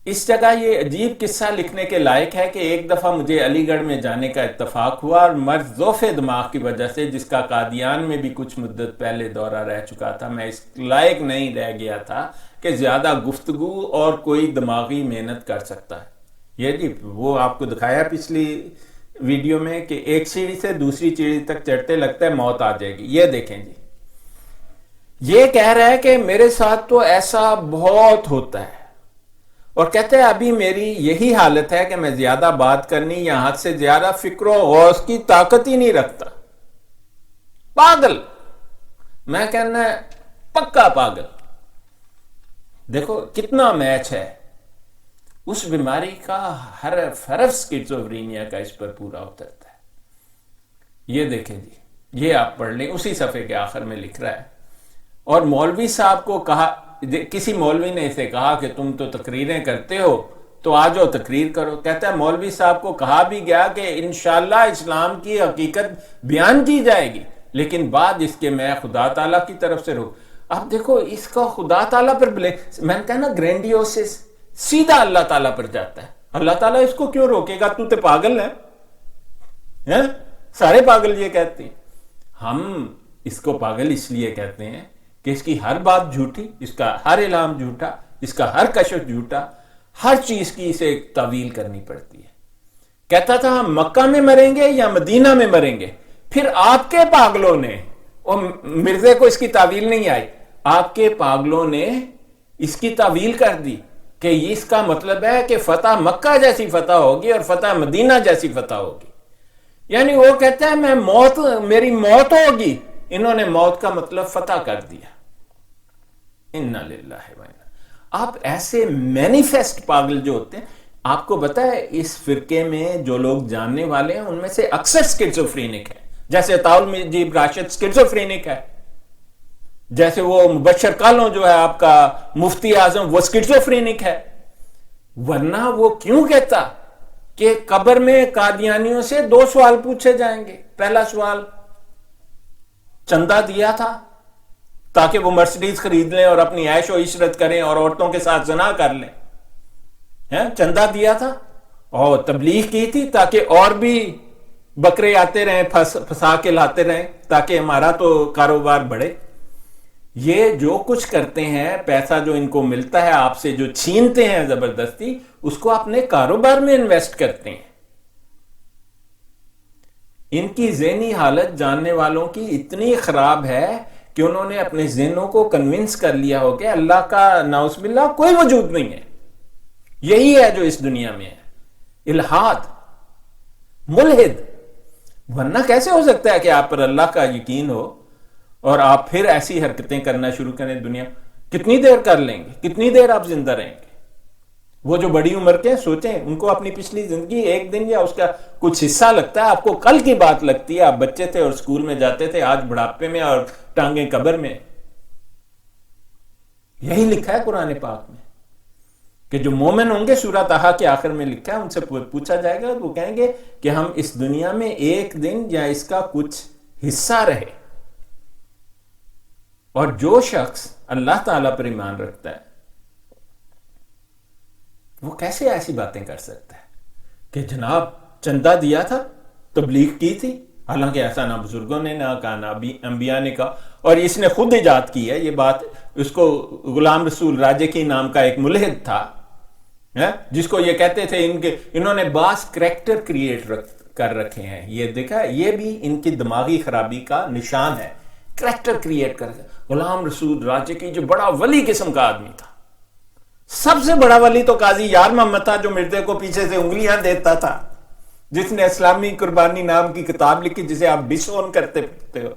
اس جگہ یہ عجیب قصہ لکھنے کے لائق ہے کہ ایک دفعہ مجھے علی گڑھ میں جانے کا اتفاق ہوا، اور مرض ذوف دماغ کی وجہ سے، جس کا قادیان میں بھی کچھ مدت پہلے دورہ رہ چکا تھا، میں اس لائق نہیں رہ گیا تھا کہ زیادہ گفتگو اور کوئی دماغی محنت کر سکتا ہے۔ یہ جی وہ آپ کو دکھایا پچھلی ویڈیو میں کہ ایک سیڑھی سے دوسری سیڑھی تک چڑھتے لگتا ہے موت آ جائے گی، یہ دیکھیں جی، یہ کہہ رہا ہے کہ میرے ساتھ تو ایسا بہت ہوتا ہے، اور کہتے ہیں ابھی میری یہی حالت ہے کہ میں زیادہ بات کرنی یا حد سے زیادہ فکر و غوث کی طاقت ہی نہیں رکھتا، پاگل، میں کہنا ہے پکا پاگل۔ دیکھو کتنا میچ ہے اس بیماری کا، حرف سکیزوفرینیا کا اس پر پورا اترتا ہے۔ یہ دیکھیں جی، یہ آپ پڑھ لیں، اسی صفحے کے آخر میں لکھ رہا ہے، اور مولوی صاحب کو کہا، کسی مولوی نے اسے کہا کہ تم تو تقریریں کرتے ہو تو آ جاؤ تقریر کرو، کہتا ہے مولوی صاحب کو کہا بھی گیا کہ انشاءاللہ اسلام کی حقیقت بیان کی جائے گی، لیکن بعد اس کے میں خدا تعالیٰ کی طرف سے روک۔ اب دیکھو اس کا خدا تعالیٰ پر میں نے کہا نا گرینڈیوسس سیدھا اللہ تعالیٰ پر جاتا ہے، اللہ تعالیٰ اس کو کیوں روکے گا، تو تے پاگل ہے، سارے پاگل یہ کہتے ہیں، ہم اس کو پاگل اس لیے کہتے ہیں کہ اس کی ہر بات جھوٹی، اس کا ہر اعلام جھوٹا، اس کا ہر کشف جھوٹا، ہر چیز کی اسے تعویل کرنی پڑتی ہے۔ کہتا تھا ہم مکہ میں مریں گے یا مدینہ میں مریں گے، پھر آپ کے پاگلوں نے، اور مرزے کو اس کی تعویل نہیں آئی، آپ کے پاگلوں نے اس کی تعویل کر دی کہ اس کا مطلب ہے کہ فتح مکہ جیسی فتح ہوگی اور فتح مدینہ جیسی فتح ہوگی، یعنی وہ کہتا ہے میں میری موت ہوگی، انہوں نے موت کا مطلب فتح کر دیا۔ انا للہ و انا۔ آپ ایسے مینیفیسٹ پاگل جو ہوتے ہیں، آپ کو پتا ہے اس فرقے میں جو لوگ جاننے والے ہیں ان میں سے اکثر سکیزوفرینک ہے، جیسے عطاء المجیب راشد سکیزوفرینک ہے، جیسے وہ مبشر کالوں جو ہے آپ کا مفتی اعظم، وہ سکیزوفرینک ہے، ورنہ وہ کیوں کہتا کہ قبر میں قادیانیوں سے 2 سوال پوچھے جائیں گے۔ پہلا سوال، چندہ دیا تھا تاکہ وہ مرسڈیز خرید لیں اور اپنی عیش و عشرت کریں اور عورتوں کے ساتھ زنا کر لیں، چندہ دیا تھا اور تبلیغ کی تھی تاکہ اور بھی بکرے آتے رہیں، پھنسا کے لاتے رہیں تاکہ ہمارا تو کاروبار بڑھے۔ یہ جو کچھ کرتے ہیں، پیسہ جو ان کو ملتا ہے آپ سے، جو چھینتے ہیں زبردستی، اس کو اپنے کاروبار میں انویسٹ کرتے ہیں۔ ان کی ذہنی حالت جاننے والوں کی اتنی خراب ہے کہ انہوں نے اپنے ذہنوں کو کنونس کر لیا ہو کہ اللہ کا نعوذ باللہ کوئی وجود نہیں ہے، یہی ہے جو اس دنیا میں ہے، الہاد، ملحد۔ ورنہ کیسے ہو سکتا ہے کہ آپ پر اللہ کا یقین ہو اور آپ پھر ایسی حرکتیں کرنا شروع کریں؟ دنیا کتنی دیر کر لیں گے، کتنی دیر آپ زندہ رہیں گے؟ وہ جو بڑی عمر کے سوچیں، ان کو اپنی پچھلی زندگی ایک دن یا اس کا کچھ حصہ لگتا ہے، آپ کو کل کی بات لگتی ہے، آپ بچے تھے اور اسکول میں جاتے تھے، آج بڑھاپے میں اور ٹانگیں قبر میں۔ یہی لکھا ہے قرآن پاک میں کہ جو مومن ہوں گے، سورہ طٰہٰ کے آخر میں لکھا ہے، ان سے پوچھا جائے گا، وہ کہیں گے کہ ہم اس دنیا میں ایک دن یا اس کا کچھ حصہ رہے۔ اور جو شخص اللہ تعالیٰ پر ایمان رکھتا ہے، وہ کیسے ایسی باتیں کر سکتا ہے کہ جناب چندہ دیا تھا، تبلیغ کی تھی، حالانکہ ایسا نہ بزرگوں نے نہ کہا، نہ انبیاء نے کہا، اور اس نے خود ایجاد کی ہے یہ بات۔ اس کو غلام رسول راجکی نام کا ایک ملحد تھا جس کو یہ کہتے تھے انہوں نے بعض کریکٹر کریٹ کر رکھے ہیں، یہ دیکھا، یہ بھی ان کی دماغی خرابی کا نشان ہے، کریکٹر کریٹ کر کے۔ غلام رسول راجکی جو بڑا ولی قسم کا آدمی تھا، سب سے بڑا ولی تو قاضی یار محمد تھا، جو مرزے کو پیچھے سے انگلیاں دیتا تھا، جس نے اسلامی قربانی نام کی کتاب لکھی جسے آپ ڈس آن کرتے پھرتے ہو۔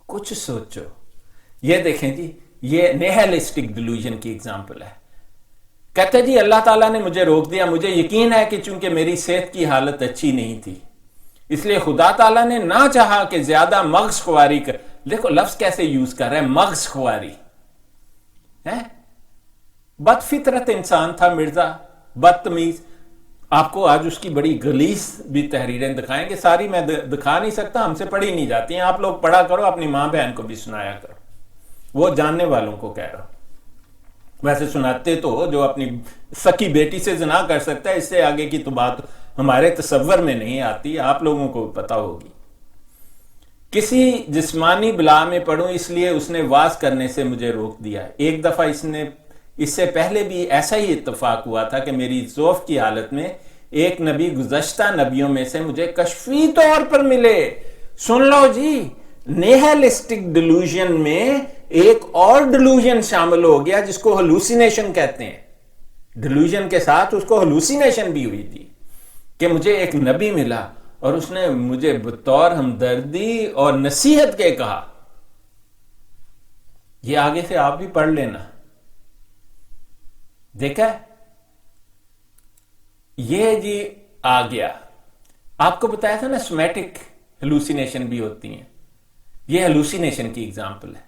کچھ سوچو، یہ دیکھیں جی، یہ نیہلسٹک ڈیلوژن کی اگزامپل ہے۔ کہتے جی اللہ تعالیٰ نے مجھے روک دیا، مجھے یقین ہے کہ چونکہ میری صحت کی حالت اچھی نہیں تھی، اس لیے خدا تعالیٰ نے نہ چاہا کہ زیادہ مغز خواری کر، دیکھو لفظ کیسے یوز کر رہے ہیں، مغز خواری ہے۔ بد فطرت انسان تھا مرزا، بدتمیز۔ آپ کو آج اس کی بڑی غلیظ بھی تحریریں دکھائیں گے، ساری میں دکھا نہیں سکتا، ہم سے پڑھی نہیں جاتی ہیں، آپ لوگ پڑھا کرو، اپنی ماں بہن کو بھی سنایا کرو، وہ جاننے والوں کو کہہ رہا ہوں۔ ویسے سناتے تو جو اپنی سکی بیٹی سے زنا کر سکتا ہے، اس سے آگے کی تو بات ہمارے تصور میں نہیں آتی، آپ لوگوں کو پتا ہوگی۔ کسی جسمانی بلا میں پڑھوں اس لیے اس نے واز کرنے سے مجھے روک دیا۔ ایک دفعہ اس سے پہلے بھی ایسا ہی اتفاق ہوا تھا کہ میری ضعف کی حالت میں ایک نبی گزشتہ نبیوں میں سے مجھے کشفی طور پر ملے۔ سن لو جی، نیہلسٹک ڈیلوژن میں ایک اور ڈیلوژن شامل ہو گیا جس کو ہلوسینیشن کہتے ہیں۔ ڈیلوژن کے ساتھ اس کو ہلوسینیشن بھی ہوئی تھی کہ مجھے ایک نبی ملا اور اس نے مجھے بطور ہمدردی اور نصیحت کے کہا۔ یہ آگے سے آپ بھی پڑھ لینا، دیکھا یہ جی آ گیا۔ آپ کو بتایا تھا نا سومیٹک ہلوسینیشن بھی ہوتی ہیں، یہ ہلوسینیشن کی اگزامپل ہے۔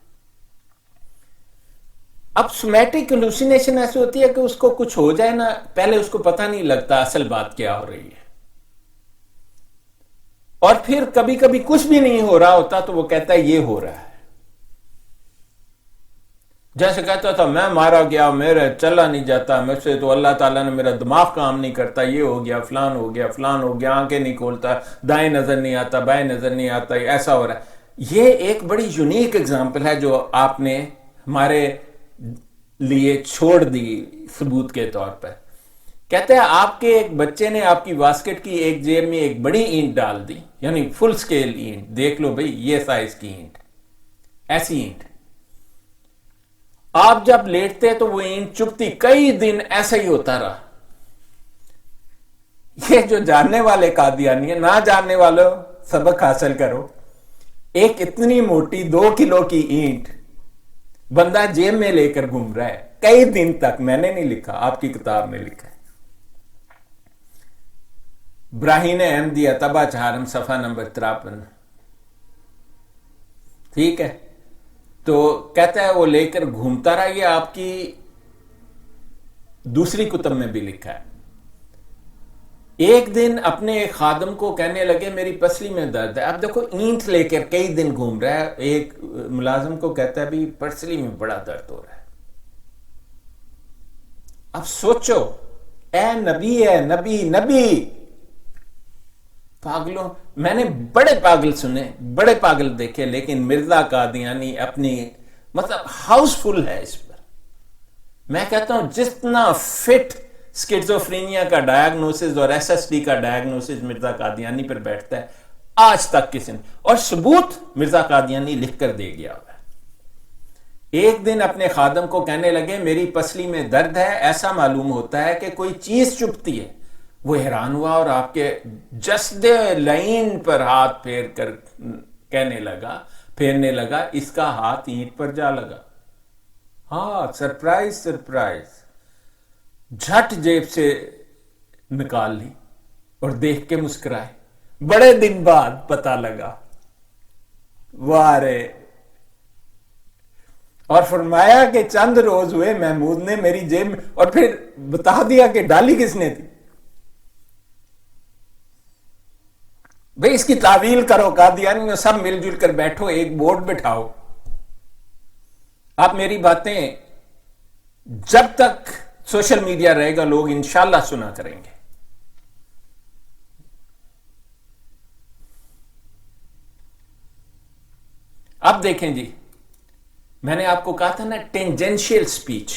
اب سومیٹک ہلوسینیشن ایسی ہوتی ہے کہ اس کو کچھ ہو جائے نا، پہلے اس کو پتہ نہیں لگتا اصل بات کیا ہو رہی ہے، اور پھر کبھی کبھی کچھ بھی نہیں ہو رہا ہوتا تو وہ کہتا ہے یہ ہو رہا ہے۔ جیسے کہتا تھا میں مارا گیا، میرا چلا نہیں جاتا، مجھ سے تو اللہ تعالیٰ نے میرا دماغ کام نہیں کرتا، یہ ہو گیا، فلان ہو گیا، فلان ہو گیا، آنکھیں نہیں کھولتا، دائیں نظر نہیں آتا، بائیں نظر نہیں آتا، ایسا ہو رہا ہے۔ یہ ایک بڑی یونیک اگزامپل ہے جو آپ نے ہمارے لیے چھوڑ دی ثبوت کے طور پر۔ کہتے ہیں آپ کے ایک بچے نے آپ کی واسکٹ کی ایک جیب میں ایک بڑی اینٹ ڈال دی، یعنی فل سکیل اینٹ، دیکھ لو بھئی یہ سائز کی اینٹ، ایسی اینٹ۔ آپ جب لیٹتے تو وہ اینٹ چپتی، کئی دن ایسا ہی ہوتا رہا۔ یہ جو جاننے والے قادیانی ہیں، نہ جاننے والوں سبق حاصل کرو۔ ایک اتنی موٹی 2 کلو کی اینٹ بندہ جیب میں لے کر گھوم رہا ہے کئی دن تک، میں نے نہیں لکھا، آپ کی کتاب میں لکھا ہے۔ براہین احمدی اتبا چہارم صفحہ نمبر 53، ٹھیک ہے؟ تو کہتا ہے وہ لے کر گھومتا رہا، یہ آپ کی دوسری کتب میں بھی لکھا ہے۔ ایک دن اپنے ایک خادم کو کہنے لگے میری پسلی میں درد ہے۔ اب دیکھو اینٹ لے کر کئی دن گھوم رہا ہے، ایک ملازم کو کہتا ہے بھی پسلی میں بڑا درد ہو رہا ہے۔ اب سوچو، اے نبی ہے، نبی پاگلوں، میں نے بڑے پاگل سنے، بڑے پاگل دیکھے، لیکن مرزا قادیانی اپنی مطلب ہاؤس فل ہے اس پر۔ میں کہتا ہوں جتنا فٹ سکیزوفرینیا کا ڈائیگنوسس اور ایس ایس ڈی کا ڈائیگنوسس مرزا قادیانی پر بیٹھتا ہے، آج تک کسی نے، اور ثبوت مرزا قادیانی لکھ کر دے گیا ہوا ہے۔ ایک دن اپنے خادم کو کہنے لگے میری پسلی میں درد ہے، ایسا معلوم ہوتا ہے کہ کوئی چیز چبھتی ہے۔ وہ حیران ہوا اور آپ کے جسد لعین پر ہاتھ پھیر کر پھیرنے لگا، اس کا ہاتھ اینٹ پر جا لگا۔ ہاں، سرپرائز، جھٹ جیب سے نکال لی اور دیکھ کے مسکرائے۔ بڑے دن بعد پتہ لگا، واہ رے، اور فرمایا کہ چند روز ہوئے محمود نے میری جیب میں، اور پھر بتا دیا کہ ڈالی کس نے تھی۔ بھئی اس کی تعویل کرو، قادیانی سب مل جل کر بیٹھو، ایک بورڈ بٹھاؤ۔ آپ میری باتیں جب تک سوشل میڈیا رہے گا لوگ انشاءاللہ سنا کریں گے. اب دیکھیں جی، میں نے آپ کو کہا تھا نا ٹینجنشیل سپیچ.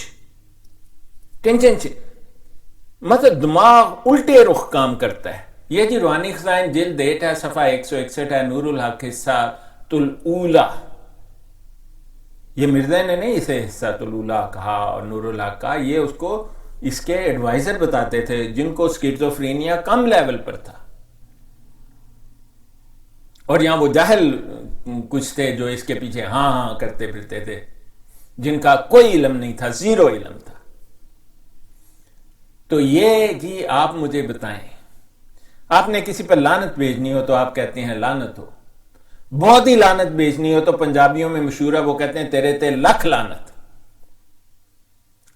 ٹینجنشیل مطلب دماغ الٹے رخ کام کرتا ہے. یہ جی روحانی خزائن جلد 8 ہے، صفحہ 161 ہے، نور الحق حصہ الاولی. یہ مرزا نے نہیں اسے حصہ الاولی کہا اور نور الحق کہا، یہ اس کو اس کے ایڈوائزر بتاتے تھے جن کو سکیزوفرینیا کم لیول پر تھا. اور یہاں وہ جاہل کچھ تھے جو اس کے پیچھے ہاں ہاں کرتے پھرتے تھے، جن کا کوئی علم نہیں تھا، زیرو علم تھا. تو یہ جی آپ مجھے بتائیں، آپ نے کسی پر لعنت بھیجنی ہو تو آپ کہتے ہیں لعنت ہو. بہت ہی لعنت بھیجنی ہو تو پنجابیوں میں مشہور ہے، وہ کہتے ہیں تیرے تے لکھ لعنت.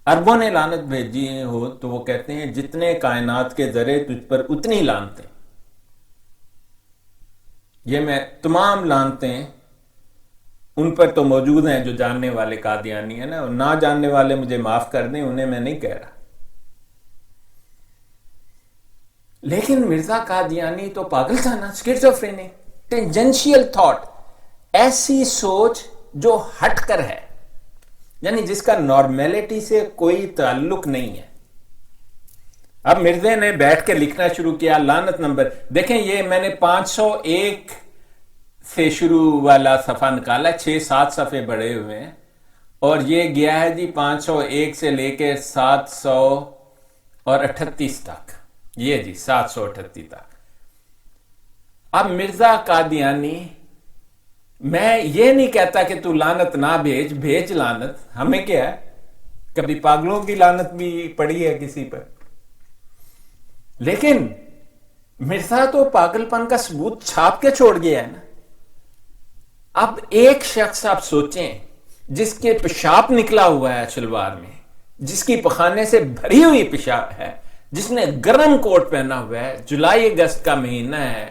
اربوں نے لعنت بھیجی ہو تو وہ کہتے ہیں جتنے کائنات کے ذرے تجھ پر اتنی لعنتیں. یہ میں تمام لعنتیں ان پر تو موجود ہیں جو جاننے والے قادیانی ہیں نا، اور نہ جاننے والے مجھے معاف کر دیں، انہیں میں نہیں کہہ رہا. لیکن مرزا قادیانی تو پاگل تھا نا، سکیزوفرینک. ٹینجنشیل تھاٹ، ایسی سوچ جو ہٹ کر ہے، یعنی جس کا نارمیلٹی سے کوئی تعلق نہیں ہے. اب مرزا نے بیٹھ کے لکھنا شروع کیا لعنت نمبر. دیکھیں یہ میں نے 501 سے شروع والا صفحہ نکالا، 6-7 صفحے بڑے ہوئے ہیں، اور یہ گیا ہے جی 501 سے لے کے 738 تک. یہ جی 738 تک. اب مرزا قادیانی، میں یہ نہیں کہتا کہ تو لعنت نہ بھیج لعنت، ہمیں کیا ہے، کبھی پاگلوں کی لعنت بھی پڑی ہے کسی پر. لیکن مرزا تو پاگل پن کا ثبوت چھاپ کے چھوڑ گیا ہے نا. اب ایک شخص آپ سوچیں جس کے پیشاب نکلا ہوا ہے شلوار میں، جس کی پخانے سے بھری ہوئی پیشاب ہے، جس نے گرم کوٹ پہنا ہوا ہے، جولائی اگست کا مہینہ ہے،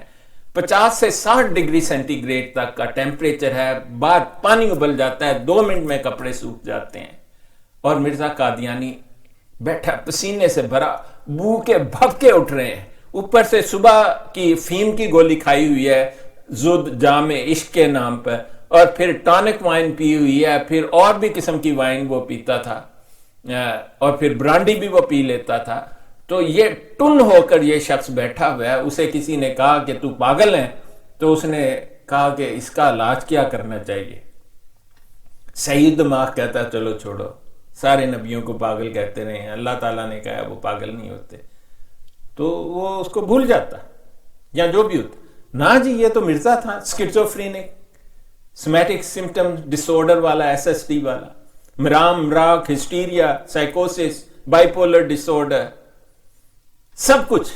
50 سے 60 ڈگری سینٹی گریڈ تک کا ٹیمپریچر ہے، بعد پانی ابل جاتا ہے، 2 منٹ میں کپڑے سوکھ جاتے ہیں، اور مرزا قادیانی بیٹھا پسینے سے بھرا، بو کے بھب کے اٹھ رہے ہیں، اوپر سے صبح کی فیم کی گولی کھائی ہوئی ہے زود جام عشق کے نام پر، اور پھر ٹانک وائن پی ہوئی ہے، پھر اور بھی قسم کی وائن وہ پیتا تھا، اور پھر برانڈی بھی وہ پی لیتا تھا. تو یہ ٹن ہو کر یہ شخص بیٹھا ہوا ہے. اسے کسی نے کہا کہ تو پاگل ہے، تو اس نے کہا کہ اس کا علاج کیا کرنا چاہیے. صحیح دماغ کہتا چلو چھوڑو، سارے نبیوں کو پاگل کہتے رہے ہیں، اللہ تعالیٰ نے کہا وہ پاگل نہیں ہوتے، تو وہ اس کو بھول جاتا یا جو بھی ہوتا. نہ جی یہ تو مرزا تھا سکیزوفرینک، سومیٹک سمپٹم ڈس آرڈر والا، SSD والا، مرام مراک، ہسٹیریا، سائیکوسس، بائیپولر ڈس آرڈر، سب کچھ،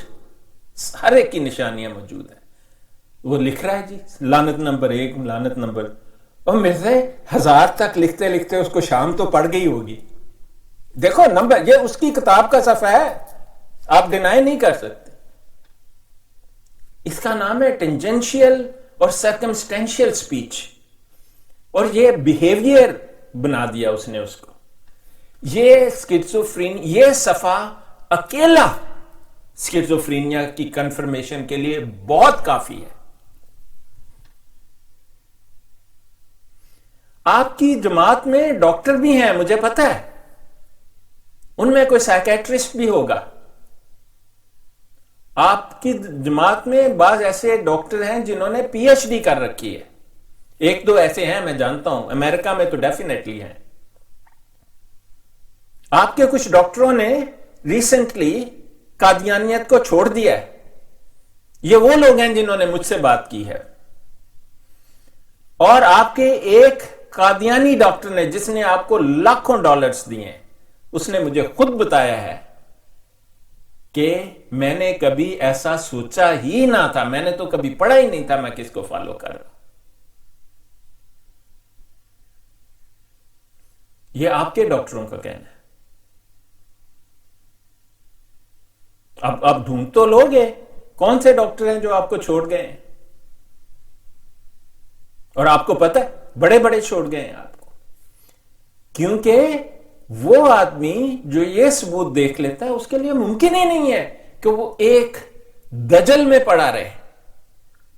ہر ایک کی نشانیاں موجود ہیں. وہ لکھ رہا ہے جی لعنت نمبر 1، لعنت نمبر، اور مرزا 1000 تک لکھتے لکھتے اس کو شام تو پڑ گئی ہوگی. دیکھو نمبر، یہ اس کی کتاب کا صفحہ ہے، آپ ڈینائی نہیں کر سکتے. اس کا نام ہے ٹینجنشیل اور سرکمسٹینشیل سپیچ، اور یہ بیہیویئر بنا دیا اس نے اس کو. یہ سکیزوفرین، یہ صفحہ اکیلا سکیزوفرینیا کی کنفرمیشن کے لیے بہت کافی ہے. آپ کی جماعت میں ڈاکٹر بھی ہیں، مجھے پتہ ہے، ان میں کوئی سائیکیٹرسٹ بھی ہوگا. آپ کی جماعت میں بعض ایسے ڈاکٹر ہیں جنہوں نے PhD کر رکھی ہے، 1-2 ایسے ہیں میں جانتا ہوں، امریکہ میں تو ڈیفینیٹلی ہیں. آپ کے کچھ ڈاکٹروں نے ریسنٹلی قادیانیت کو چھوڑ دیا ہے. یہ وہ لوگ ہیں جنہوں نے مجھ سے بات کی ہے. اور آپ کے ایک قادیانی ڈاکٹر نے، جس نے آپ کو لاکھوں ڈالرز دیے، اس نے مجھے خود بتایا ہے کہ میں نے کبھی ایسا سوچا ہی نہ تھا، میں نے تو کبھی پڑھا ہی نہیں تھا میں کس کو فالو کر رہا. یہ آپ کے ڈاکٹروں کا کہنا ہے. اب آپ ڈھونڈ تو لوگے کون سے ڈاکٹر ہیں جو آپ کو چھوڑ گئے ہیں، اور آپ کو پتہ ہے بڑے بڑے چھوڑ گئے ہیں آپ کو، کیونکہ وہ آدمی جو یہ ثبوت دیکھ لیتا ہے اس کے لیے ممکن ہی نہیں ہے کہ وہ ایک دجل میں پڑا رہے.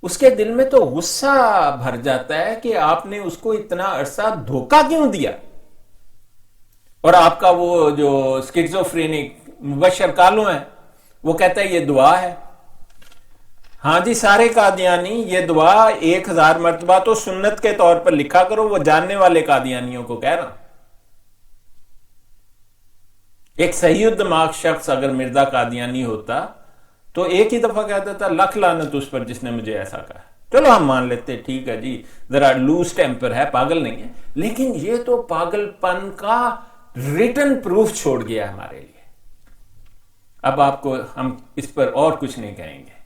اس کے دل میں تو غصہ بھر جاتا ہے کہ آپ نے اس کو اتنا عرصہ دھوکہ کیوں دیا. اور آپ کا وہ جو سکیزوفرینک مبشر کالو ہے وہ کہتا ہے یہ دعا ہے. ہاں جی سارے قادیانی یہ دعا 1000 مرتبہ تو سنت کے طور پر لکھا کرو. وہ جاننے والے قادیانیوں کو کہہ رہا ہوں. ایک صحیح الدماغ شخص اگر مرزا قادیانی ہوتا تو ایک ہی دفعہ کہتا تھا لکھ لعنت اس پر جس نے مجھے ایسا کہا. چلو ہم مان لیتے ٹھیک ہے جی ذرا لوز ٹیمپر ہے, پاگل نہیں ہے, لیکن یہ تو پاگل پن کا ریٹن پروف چھوڑ گیا ہمارے لیے. اب آپ کو ہم اس پر اور کچھ نہیں کہیں گے.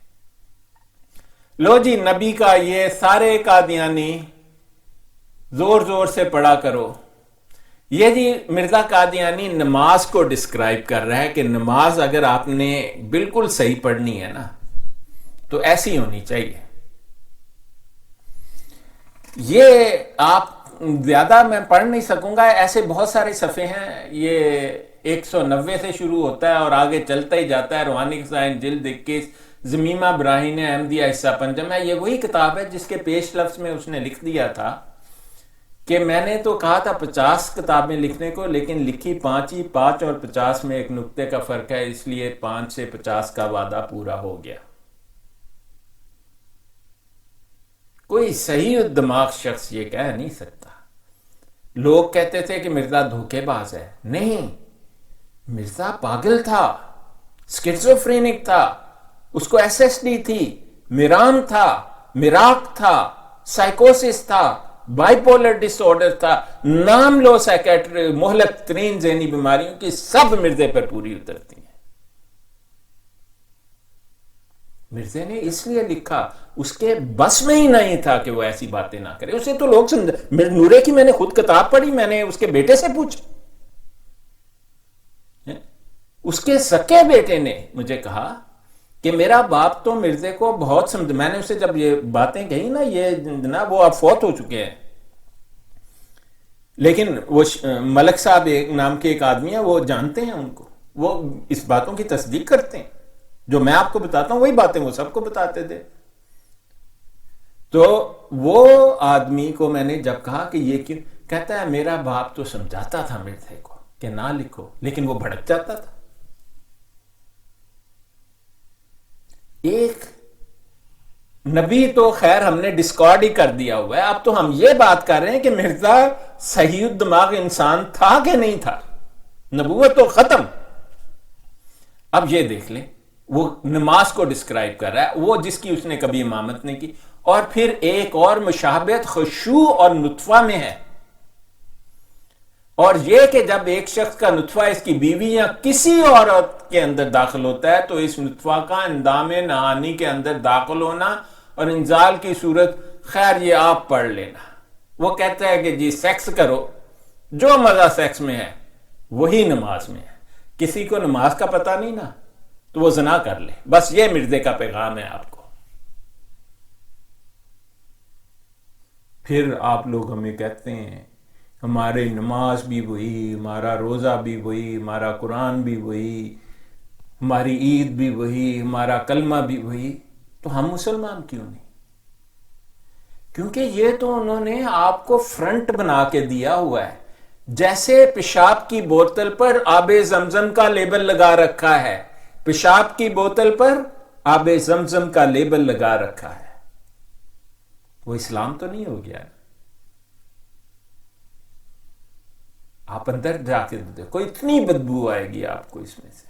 لو جی نبی کا یہ سارے قادیانی زور زور سے پڑھا کرو. یہ جی مرزا قادیانی نماز کو ڈسکرائب کر رہا ہے کہ نماز اگر آپ نے بالکل صحیح پڑھنی ہے نا تو ایسی ہونی چاہیے. یہ آپ زیادہ میں پڑھ نہیں سکوں گا, ایسے بہت سارے صفحے ہیں. یہ 190 سے شروع ہوتا ہے اور آگے چلتا ہی جاتا ہے. روحانی خزائن جلد 21 زمیمہ براہین احمدیہ حصہ پنجم ہے. یہ وہی کتاب ہے جس کے پیش لفظ میں اس نے لکھ دیا تھا کہ میں نے تو کہا تھا 50 کتابیں لکھنے کو, لیکن لکھی 5 ہی. 5 اور 50 میں ایک نقطے کا فرق ہے, اس لیے 5 سے 50 کا وعدہ پورا ہو گیا. کوئی صحیح دماغ شخص یہ کہہ نہیں سکتا. لوگ کہتے تھے کہ مرزا دھوکے باز ہے. نہیں, مرزا پاگل تھا, سکیزوفرینک تھا, اس کو ایس ایس ڈی تھی, میرام تھا, میراک تھا, سائیکوسس تھا, بائی پولر ڈس آرڈر تھا. نام لو سائیکیٹری مہلک ترین ذہنی بیماریوں کی سب مرزے پر پوری اترتی ہیں. مرزے نے اس لیے لکھا, اس کے بس میں ہی نہیں تھا کہ وہ ایسی باتیں نہ کرے. اسے تو لوگ نورے کی میں نے خود کتاب پڑھی, میں نے اس کے بیٹے سے پوچھا. اس کے سکے بیٹے نے مجھے کہا کہ میرا باپ تو مرزے کو بہت سمجھ. میں نے اسے جب یہ باتیں کہی نا, یہ جناب وہ اب فوت ہو چکے ہیں, لیکن وہ ملک صاحب ایک نام کے ایک آدمی ہیں, وہ جانتے ہیں ان کو, وہ اس باتوں کی تصدیق کرتے ہیں. جو میں آپ کو بتاتا ہوں وہی باتیں وہ سب کو بتاتے تھے. تو وہ آدمی کو میں نے جب کہا کہ یہ کیوں, کہتا ہے میرا باپ تو سمجھاتا تھا مرزے کو کہ نہ لکھو, لیکن وہ بھڑک جاتا تھا. ایک نبی تو خیر ہم نے ڈسکارڈ ہی کر دیا ہوا ہے. اب تو ہم یہ بات کر رہے ہیں کہ مرزا صحیح الدماغ انسان تھا کہ نہیں تھا. نبوت تو ختم. اب یہ دیکھ لیں, وہ نماز کو ڈسکرائب کر رہا ہے, وہ جس کی اس نے کبھی امامت نہیں کی. اور پھر ایک اور مشابہت خشوع اور نطفہ میں ہے, اور یہ کہ جب ایک شخص کا نطفہ اس کی بیوی یا کسی عورت کے اندر داخل ہوتا ہے تو اس نطفہ کا اندام نہانی کے اندر داخل ہونا اور انزال کی صورت, خیر یہ آپ پڑھ لینا. وہ کہتا ہے کہ جی سیکس کرو, جو مزہ سیکس میں ہے وہی نماز میں ہے. کسی کو نماز کا پتہ نہیں نا تو وہ زنا کر لے. بس یہ مرزے کا پیغام ہے آپ کو. پھر آپ لوگ ہمیں کہتے ہیں ہمارے نماز بھی وہی, ہمارا روزہ بھی وہی, ہمارا قرآن بھی وہی, ہماری عید بھی وہی, ہمارا کلمہ بھی وہی. تو ہم مسلمان کیوں نہیں؟ کیونکہ یہ تو انہوں نے آپ کو فرنٹ بنا کے دیا ہوا ہے. جیسے پیشاب کی بوتل پر آب زمزم کا لیبل لگا رکھا ہے, پیشاب کی بوتل پر آب زمزم کا لیبل لگا رکھا ہے. وہ اسلام تو نہیں ہو گیا. آپ اندر جا کے دیکھو, اتنی بدبو آئے گی آپ کو اس میں سے.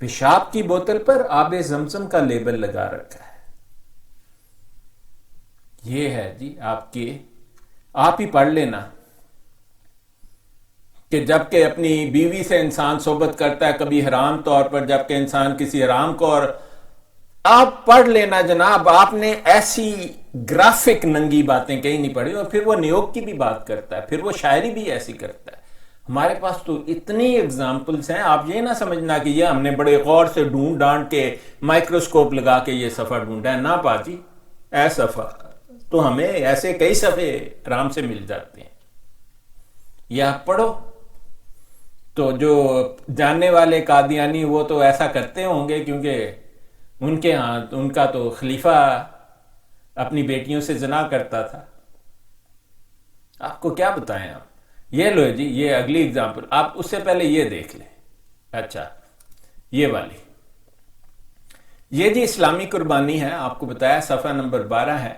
پیشاب کی بوتل پر آب زمزم کا لیبل لگا رکھا ہے. یہ ہے جی آپ ہی پڑھ لینا کہ جب کہ اپنی بیوی سے انسان صحبت کرتا ہے کبھی حرام طور پر, جب کہ انسان کسی حرام کو, اور آپ پڑھ لینا جناب. آپ نے ایسی گرافک ننگی باتیں کہیں نہیں پڑھی. اور پھر وہ نیوگ کی بھی بات کرتا ہے, پھر وہ شاعری بھی ایسی کرتا ہے. ہمارے پاس تو اتنی اگزامپلس ہیں, آپ یہ نہ سمجھنا کہ یہ ہم نے بڑے غور سے ڈھونڈ ڈانٹ کے مائکروسکوپ لگا کے یہ صفحہ ڈھونڈا ہے. نہ باجی, اے صفحہ تو ہمیں ایسے کئی صفحے آرام سے مل جاتے ہیں. یہ آپ پڑھو تو جو جاننے والے قادیانی وہ تو ایسا کرتے ہوں گے، کیونکہ ان کے ہاں ان کا تو خلیفہ اپنی بیٹیوں سے زنا کرتا تھا۔ آپ کو کیا بتائیں آپ، یہ لو جی، یہ اگلی اگزامپل، آپ اس سے پہلے یہ دیکھ لیں۔ اچھا، یہ والی، یہ جی اسلامی قربانی ہے، آپ کو بتایا صفحہ نمبر 12 ہے،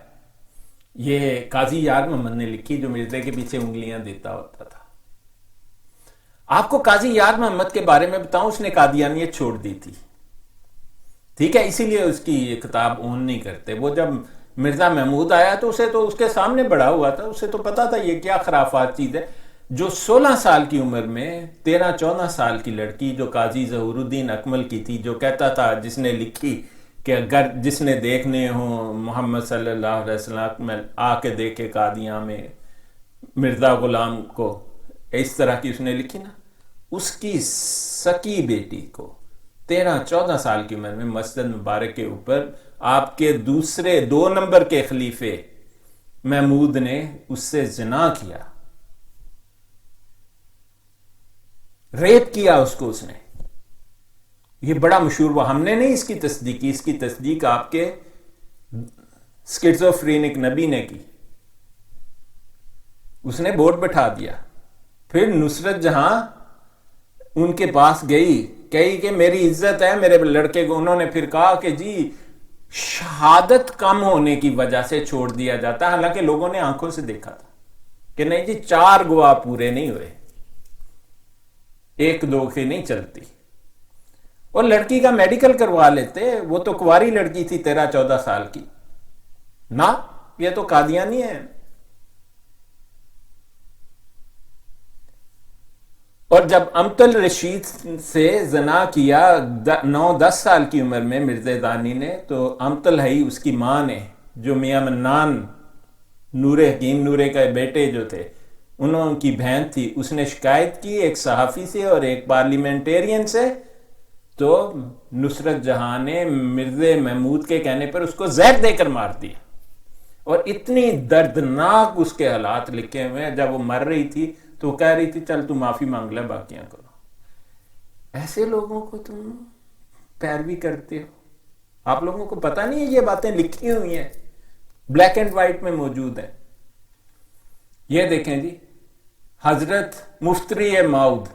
یہ قاضی یار محمد نے لکھی، جو مرزے کے پیچھے انگلیاں دیتا ہوتا تھا۔ آپ کو قاضی یار محمد کے بارے میں بتاؤں، اس نے قادیانیت چھوڑ دی تھی، ٹھیک ہے، اسی لیے اس کی یہ کتاب اون نہیں کرتے۔ وہ جب مرزا محمود آیا تو اسے تو اس کے سامنے بڑا ہوا تھا، اسے تو پتا تھا یہ کیا خرافات چیز ہے۔ جو 16 سال کی عمر میں 13-14 سال کی لڑکی جو قاضی ظہور الدین اکمل کی تھی، جو کہتا تھا، جس نے لکھی کہ اگر جس نے دیکھنے ہوں محمد صلی اللہ علیہ وسلم میں آ کے دیکھے قادیاں میں مرزا غلام کو، اس طرح کی اس نے لکھی نا، اس کی سکی بیٹی کو 13-14 سال کی عمر میں مسجد مبارک کے اوپر آپ کے دوسرے 2 نمبر کے خلیفے محمود نے اس سے زنا کیا، ریپ کیا اس کو، اس نے، یہ بڑا مشہور ہوا۔ ہم نے نہیں اس کی تصدیق کی، اس کی تصدیق آپ کے سکیزوفرینک نبی نے کی، اس نے بورڈ بٹھا دیا۔ پھر نصرت جہاں ان کے پاس گئی، کہی کہ میری عزت ہے میرے لڑکے کو، انہوں نے پھر کہا کہ جی شہادت کم ہونے کی وجہ سے چھوڑ دیا جاتا، حالانکہ لوگوں نے آنکھوں سے دیکھا تھا کہ نہیں جی 4 گواہ پورے نہیں ہوئے، 1-2 کی نہیں چلتی، اور لڑکی کا میڈیکل کروا لیتے، وہ تو کنواری لڑکی تھی 13-14 سال کی، نہ یہ تو قادیانی ہے۔ اور جب امتل رشید سے زنا کیا 9-10 سال کی عمر میں مرزا دانی نے، تو امتل ہے اس کی ماں نے، جو میاں منان نور حکیم نورے کا بیٹے جو تھے، انہوں کی بہن تھی، اس نے شکایت کی ایک صحافی سے اور ایک پارلیمنٹیرین سے، تو نصرت جہاں نے مرزا محمود کے کہنے پر اس کو زہر دے کر مار دیا، اور اتنی دردناک اس کے حالات لکھے ہوئے ہیں۔ جب وہ مر رہی تھی تو وہ کہہ رہی تھی چل تو معافی مانگ لے، باقیاں کرو۔ ایسے لوگوں کو تم پیروی کرتے ہو، آپ لوگوں کو پتہ نہیں ہے یہ باتیں لکھی ہوئی ہیں، بلیک اینڈ وائٹ میں موجود ہیں۔ یہ دیکھیں جی، حضرت مفتری ماؤد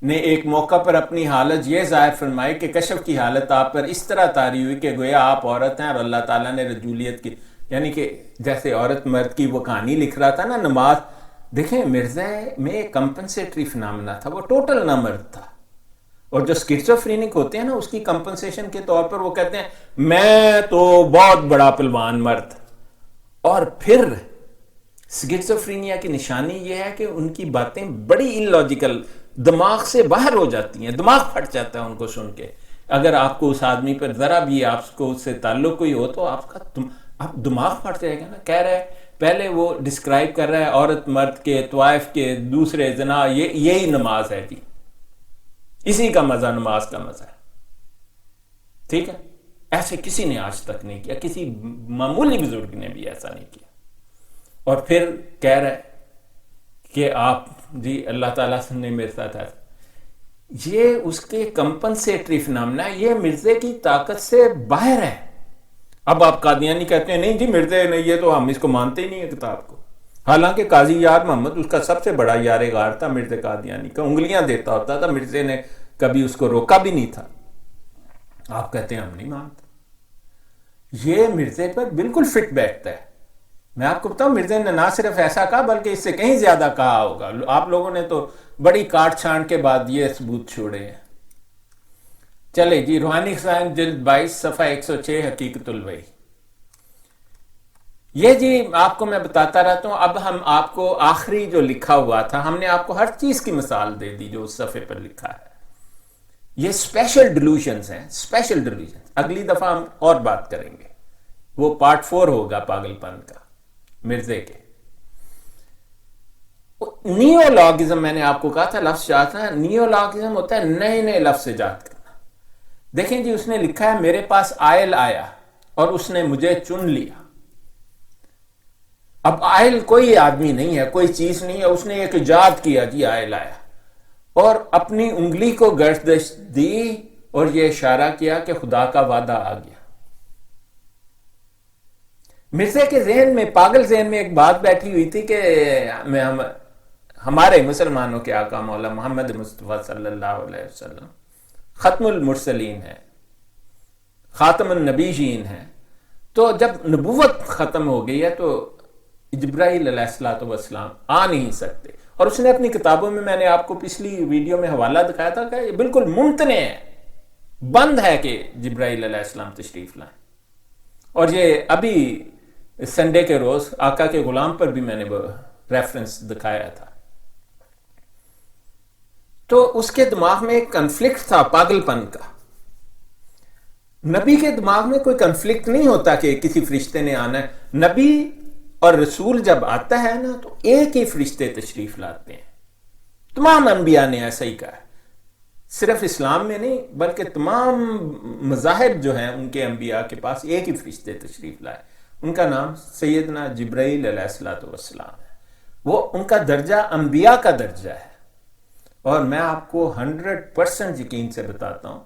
نے ایک موقع پر اپنی حالت یہ ظاہر فرمائی کہ کشف کی حالت آپ پر اس طرح طاری ہوئی کہ گویا آپ عورت ہیں، اور اللہ تعالیٰ نے رجولیت کی، یعنی کہ جیسے عورت مرد کی وہ کہانی لکھ رہا تھا نا، نماز دیکھیں، مرزا میں ایک کمپنسیٹری فنامنا تھا، وہ ٹوٹل نہ مرد تھا، اور جو سکیزوفرینک ہوتے ہیں نا، اس کی کمپنسیشن کے طور پر وہ کہتے ہیں میں تو بہت بڑا پلوان مرد، اور پھر سکیزوفرینیا کی نشانی یہ ہے کہ ان کی باتیں بڑی ان لاجیکل، دماغ سے باہر ہو جاتی ہیں، دماغ پھٹ جاتا ہے ان کو سن کے۔ اگر آپ کو اس آدمی پر ذرا بھی آپ کو اس سے تعلق کوئی ہو تو آپ کا دماغ پھٹ جائے گا نا۔ کہہ رہا ہے، پہلے وہ ڈسکرائب کر رہا ہے عورت مرد کے طوائف کے دوسرے زنا، یہی نماز ہے جی، اسی کا مزہ نماز کا مزہ ہے، ٹھیک ہے، ایسے کسی نے آج تک نہیں کیا، کسی معمولی بزرگ نے بھی ایسا نہیں کیا۔ اور پھر کہہ رہا ہے کہ آپ جی اللہ تعالیٰ نے میرے ساتھ ہے، یہ اس کے کمپنسیٹری فنامنا، یہ مرزے کی طاقت سے باہر ہے۔ اب آپ قادیانی کہتے ہیں نہیں جی مرزے نے، یہ تو ہم اس کو مانتے ہی نہیں ہے کتاب کو، حالانکہ قاضی یار محمد اس کا سب سے بڑا یار غار تھا، مرزا قادیانی کا انگلیاں دیتا ہوتا تھا، مرزے نے کبھی اس کو روکا بھی نہیں تھا۔ آپ کہتے ہیں ہم نہیں مانتے، یہ مرزے پر بالکل فٹ بیٹھتا ہے۔ میں آپ کو بتاؤں، مرزا نے نہ صرف ایسا کہا بلکہ اس سے کہیں زیادہ کہا ہوگا، آپ لوگوں نے تو بڑی کاٹ چھانٹ کے بعد یہ ثبوت چھوڑے ہیں۔ چلے جی، روحانی خزائن جلد 22 صفحہ 106 حقیقت الوحی، یہ جی آپ کو میں بتاتا رہتا ہوں۔ اب ہم آپ کو آخری جو لکھا ہوا تھا، ہم نے آپ کو ہر چیز کی مثال دے دی جو اس صفحے پر لکھا ہے۔ یہ اسپیشل ڈیلوژنز ہیں، اسپیشل ڈیلوژنز، اگلی دفعہ ہم اور بات کریں گے، وہ پارٹ 4 ہوگا پاگل پن کا مرزے کے۔ نیولوگزم میں نے آپ کو کہا تھا لفظ چاہتا ہے، نیولوگزم ہوتا ہے نئے نئے لفظ ایجاد کرنا۔ دیکھیں جی، اس نے لکھا ہے میرے پاس آئل آیا اور اس نے مجھے چن لیا۔ اب آئل کوئی آدمی نہیں ہے، کوئی چیز نہیں ہے، اس نے ایک ایجاد کیا جی آئل آیا۔ اور اپنی انگلی کو گردش دی اور یہ اشارہ کیا کہ خدا کا وعدہ آ گیا. مرزا کے ذہن میں، پاگل ذہن میں ایک بات بیٹھی ہوئی تھی کہ ہمارے مسلمانوں کے آقا مولا محمد مصطفیٰ صلی اللہ علیہ وسلم ختم المرسلین ہے، خاتم النبیین ہے، تو جب نبوت ختم ہو گئی ہے تو جبرائیل علیہ الصلوۃ والسلام آ نہیں سکتے. اور اس نے اپنی کتابوں میں نے آپ کو پچھلی ویڈیو میں حوالہ دکھایا تھا کہ یہ بالکل ممتنع ہے، بند ہے کہ جبرائیل علیہ السلام تشریف لائیں. اور یہ ابھی سنڈے کے روز آقا کے غلام پر بھی میں نے ریفرنس دکھایا تھا. تو اس کے دماغ میں ایک کنفلکٹ تھا پاگل پن کا. نبی کے دماغ میں کوئی کنفلکٹ نہیں ہوتا کہ کسی فرشتے نے آنا ہے. نبی اور رسول جب آتا ہے نا تو ایک ہی فرشتے تشریف لاتے ہیں. تمام انبیاء نے ایسا ہی کہا ہے، صرف اسلام میں نہیں بلکہ تمام مذاہب جو ہیں ان کے انبیاء کے پاس ایک ہی فرشتے تشریف لائے. ان کا نام سیدنا جبرائیل علیہ الصلوۃ والسلام ہے. وہ ان کا درجہ انبیاء کا درجہ ہے. اور میں آپ کو 100% یقین سے بتاتا ہوں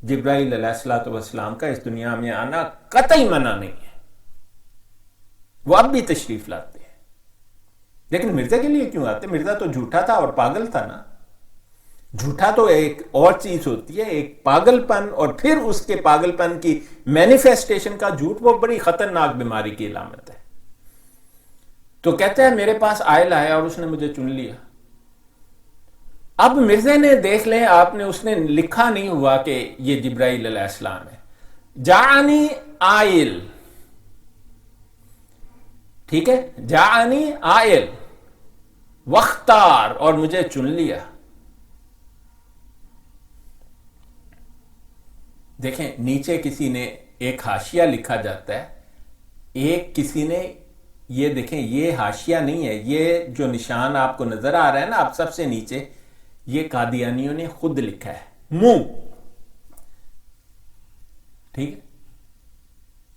جبرائیل علیہ الصلوۃ والسلام کا اس دنیا میں آنا قطعی منع نہیں ہے. وہ اب بھی تشریف لاتے ہیں. لیکن مرزا کے لیے کیوں آتے؟ مرزا تو جھوٹا تھا اور پاگل تھا نا. جھوٹا تو ایک اور چیز ہوتی ہے، ایک پاگل پن اور پھر اس کے پاگل پن کی مینیفیسٹیشن کا جھوٹ، وہ بڑی خطرناک بیماری کی علامت ہے. تو کہتا ہے میرے پاس عائل آیا اور اس نے مجھے چن لیا. اب مرزا نے دیکھ لیں آپ نے، اس نے لکھا نہیں ہوا کہ یہ جبرائیل علیہ السلام ہے. جاءنی عائل، ٹھیک ہے، جاءنی عائل واختار، اور مجھے چن لیا. دیکھیں نیچے کسی نے ایک حاشیہ لکھا جاتا ہے، ایک کسی نے، یہ دیکھیں یہ حاشیہ نہیں ہے، یہ جو نشان آپ کو نظر آ رہا ہے نا آپ سب سے نیچے، یہ قادیانیوں نے خود لکھا ہے، منہ، ٹھیک ہے،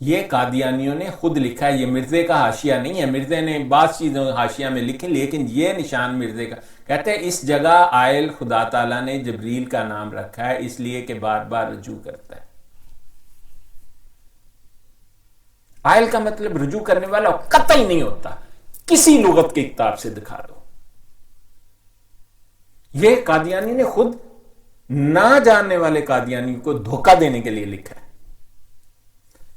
یہ قادیانیوں نے خود لکھا ہے، یہ مرزے کا حاشیہ نہیں ہے. مرزے نے بعض چیزوں حاشیہ میں لکھی لیکن یہ نشان مرزے کا. کہتے ہیں اس جگہ عائل خدا تعالیٰ نے جبریل کا نام رکھا ہے اس لیے کہ بار بار رجوع کرتا ہے. عائل کا مطلب رجوع کرنے والا قطعی نہیں ہوتا. کسی لغت کی کتاب سے دکھا دو. یہ قادیانی نے خود نہ جاننے والے قادیانی کو دھوکہ دینے کے لیے لکھا ہے.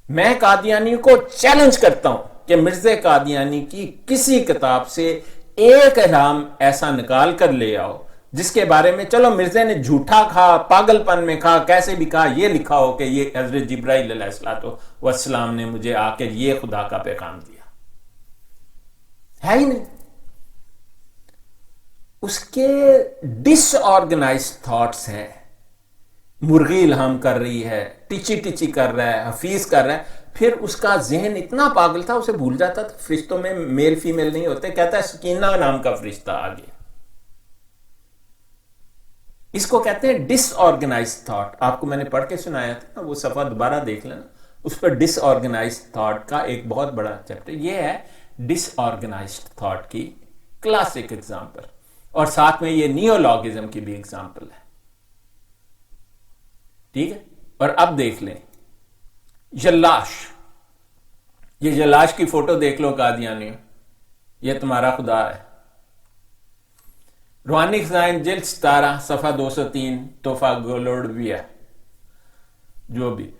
میں قادیانی کو چیلنج کرتا ہوں کہ مرزا قادیانی کی کسی کتاب سے ایک احرام ایسا نکال کر لے آؤ جس کے بارے میں چلو مرزا نے جھوٹا کہا، پاگل پن میں کہا، کیسے بھی کہا، یہ لکھا ہو کہ یہ حضرت جبرائیل علیہ الصلوۃ والسلام نے مجھے آ کے یہ خدا کا پیغام دیا. ہے ہی نہیں. اس کے ڈس آرگنائز تھاٹس ہیں. مرغی الہام کر رہی ہے، ٹچی ٹچی کر رہا ہے، حفیظ کر رہا ہے. پھر اس کا ذہن اتنا پاگل تھا اسے بھول جاتا تھا فرشتوں میں میل فیمیل نہیں ہوتے. کہتا ہے سکینہ نام کا فرشتہ آ گیا. اس کو کہتے ہیں ڈس آرگنائز تھاٹ. آپ کو میں نے پڑھ کے سنایا تھا نا، وہ صفحہ دوبارہ دیکھ لینا، اس پر ڈس آرگنائز تھاٹ کا ایک بہت بڑا چیپٹر. یہ ہے ڈس آرگنائزڈ تھاٹ کی کلاسک ایگزامپل، اور ساتھ میں یہ نیولوگزم کی بھی ایگزامپل ہے. ٹھیک ہے. اور اب دیکھ لیں جلاش. یہ جلاش کی فوٹو دیکھ لو قادیانی، یہ تمہارا خدا ہے. روحانی خزائن جلد 17 صفحہ 203 تحفہ گولوڈویہ. جو بھی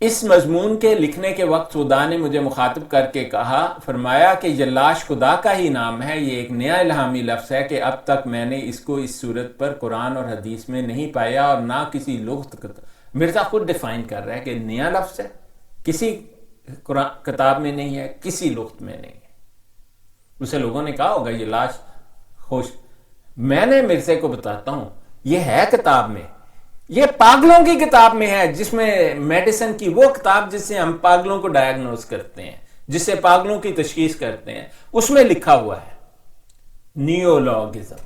اس مضمون کے لکھنے کے وقت خدا نے مجھے مخاطب کر کے کہا، فرمایا کہ جلاش خدا کا ہی نام ہے. یہ ایک نیا الہامی لفظ ہے کہ اب تک میں نے اس کو اس صورت پر قرآن اور حدیث میں نہیں پایا اور نہ کسی لغت. مرزا خود ڈیفائن کر رہا ہے کہ نیا لفظ ہے، کسی کتاب میں نہیں ہے، کسی لغت میں نہیں ہے. اسے لوگوں نے کہا ہوگا یہ لاش خوش. میں نے مرزا کو بتاتا ہوں یہ ہے کتاب میں، یہ پاگلوں کی کتاب میں ہے، جس میں میڈیسن کی وہ کتاب جس سے ہم پاگلوں کو ڈائیگنوز کرتے ہیں، جس سے پاگلوں کی تشخیص کرتے ہیں، اس میں لکھا ہوا ہے نیولوگزم.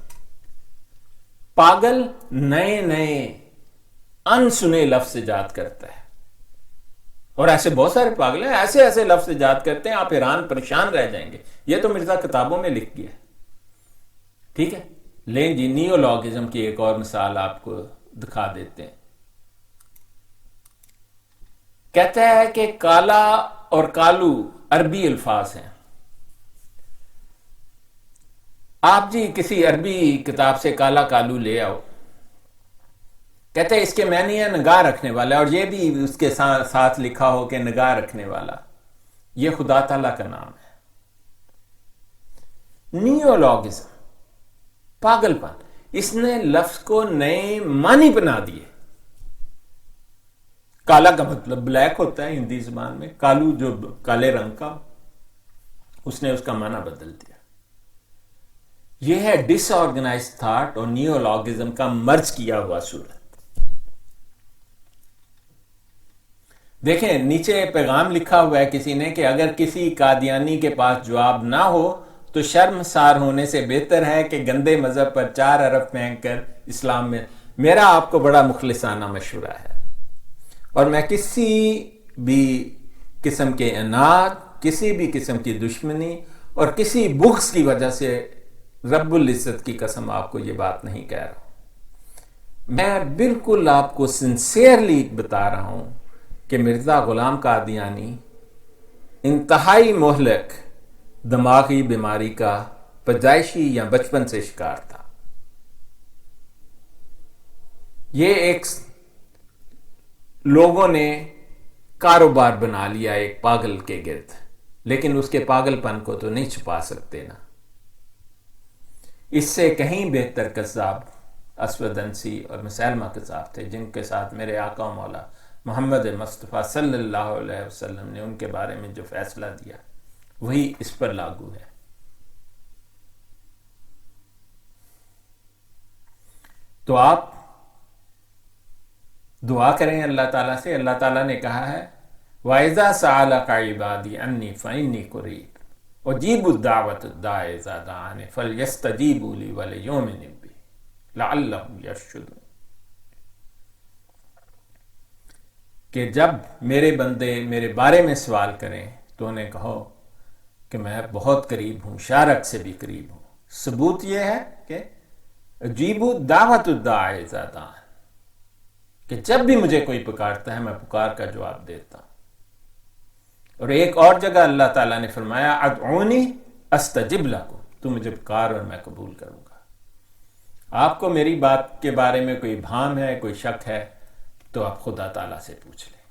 پاگل نئے نئے انسنے لفظ ایجاد کرتا ہے. اور ایسے بہت سارے پاگل ہیں، ایسے ایسے لفظ ایجاد کرتے ہیں آپ حیران پریشان رہ جائیں گے. یہ تو مرزا کتابوں میں لکھ گیا. ٹھیک ہے. لیں جی نیولوگزم کی ایک اور مثال آپ کو دکھا دیتے ہیں. کہتا ہے کہ کالا اور کالو عربی الفاظ ہیں. آپ جی کسی عربی کتاب سے کالا کالو لے آؤ، کہتے ہیں اس کے معنی ہے نگاہ رکھنے والا، اور یہ بھی اس کے ساتھ لکھا ہو کہ نگاہ رکھنے والا. یہ خدا تعالیٰ کا نام ہے. نیولوگزم، پاگل پن، اس نے لفظ کو نئے معنی بنا دیے. کالا کا مطلب بلیک ہوتا ہے ہندی زبان میں، کالو جو کالے رنگ کا، اس نے اس کا معنی بدل دیا. یہ ہے ڈس آرگنائز تھاٹ اور نیولوگزم کا مرج کیا ہوا صورت. دیکھیں نیچے پیغام لکھا ہوا ہے کسی نے کہ اگر کسی قادیانی کے پاس جواب نہ ہو تو شرمسار ہونے سے بہتر ہے کہ گندے مذہب پر 4 حرف پھینک کر اسلام میں. میرا آپ کو بڑا مخلصانہ مشورہ ہے، اور میں کسی بھی قسم کے اناد، کسی بھی قسم کی دشمنی اور کسی بغض کی وجہ سے رب العزت کی قسم آپ کو یہ بات نہیں کہہ رہا ہوں. میں بالکل آپ کو سنسیئرلی بتا رہا ہوں کہ مرزا غلام قادیانی انتہائی مہلک دماغی بیماری کا پیدائشی یا بچپن سے شکار تھا. یہ ایک لوگوں نے کاروبار بنا لیا ایک پاگل کے گرد، لیکن اس کے پاگل پن کو تو نہیں چھپا سکتے نا. اس سے کہیں بہتر کذاب اسود انسی اور مسیلمہ کذاب تھے، جن کے ساتھ میرے آقا و مولا محمد مصطفیٰ صلی اللہ علیہ وسلم نے ان کے بارے میں جو فیصلہ دیا وہی اس پر لاگو ہے. تو آپ دعا کریں اللہ تعالیٰ سے. اللہ تعالیٰ نے کہا ہے وَإِذَا سَأَلَكَ عِبَادِي عَنِّي فَإِنِّي قَرِيبٌ أُجِيبُ الدَّعْوَةَ الدَّاعِ إِذَا دَعَانِ فَلْيَسْتَجِيبُوا لِي وَلْيُؤْمِنُوا بِي لَعَلَّهُمْ يَرْشُدُونَ. کہ جب میرے بندے میرے بارے میں سوال کریں تو انہیں کہو کہ میں بہت قریب ہوں، شارک سے بھی قریب ہوں. ثبوت یہ ہے کہ اجیبوا دعوت الداعی اذا دعان، کہ جب بھی مجھے کوئی پکارتا ہے میں پکار کا جواب دیتا ہوں. اور ایک اور جگہ اللہ تعالیٰ نے فرمایا ادعونی استجب لکم، تو مجھے پکار اور میں قبول کروں گا. آپ کو میری بات کے بارے میں کوئی بھام ہے، کوئی شک ہے، تو آپ خدا تعالیٰ سے پوچھ لیں.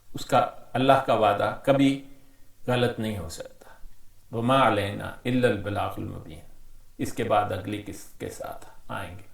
اس کا اللہ کا وعدہ کبھی غلط نہیں ہو سکتا. وما علینا الا البلاغ المبین. اس کے بعد اگلی کس کے ساتھ آئیں گے.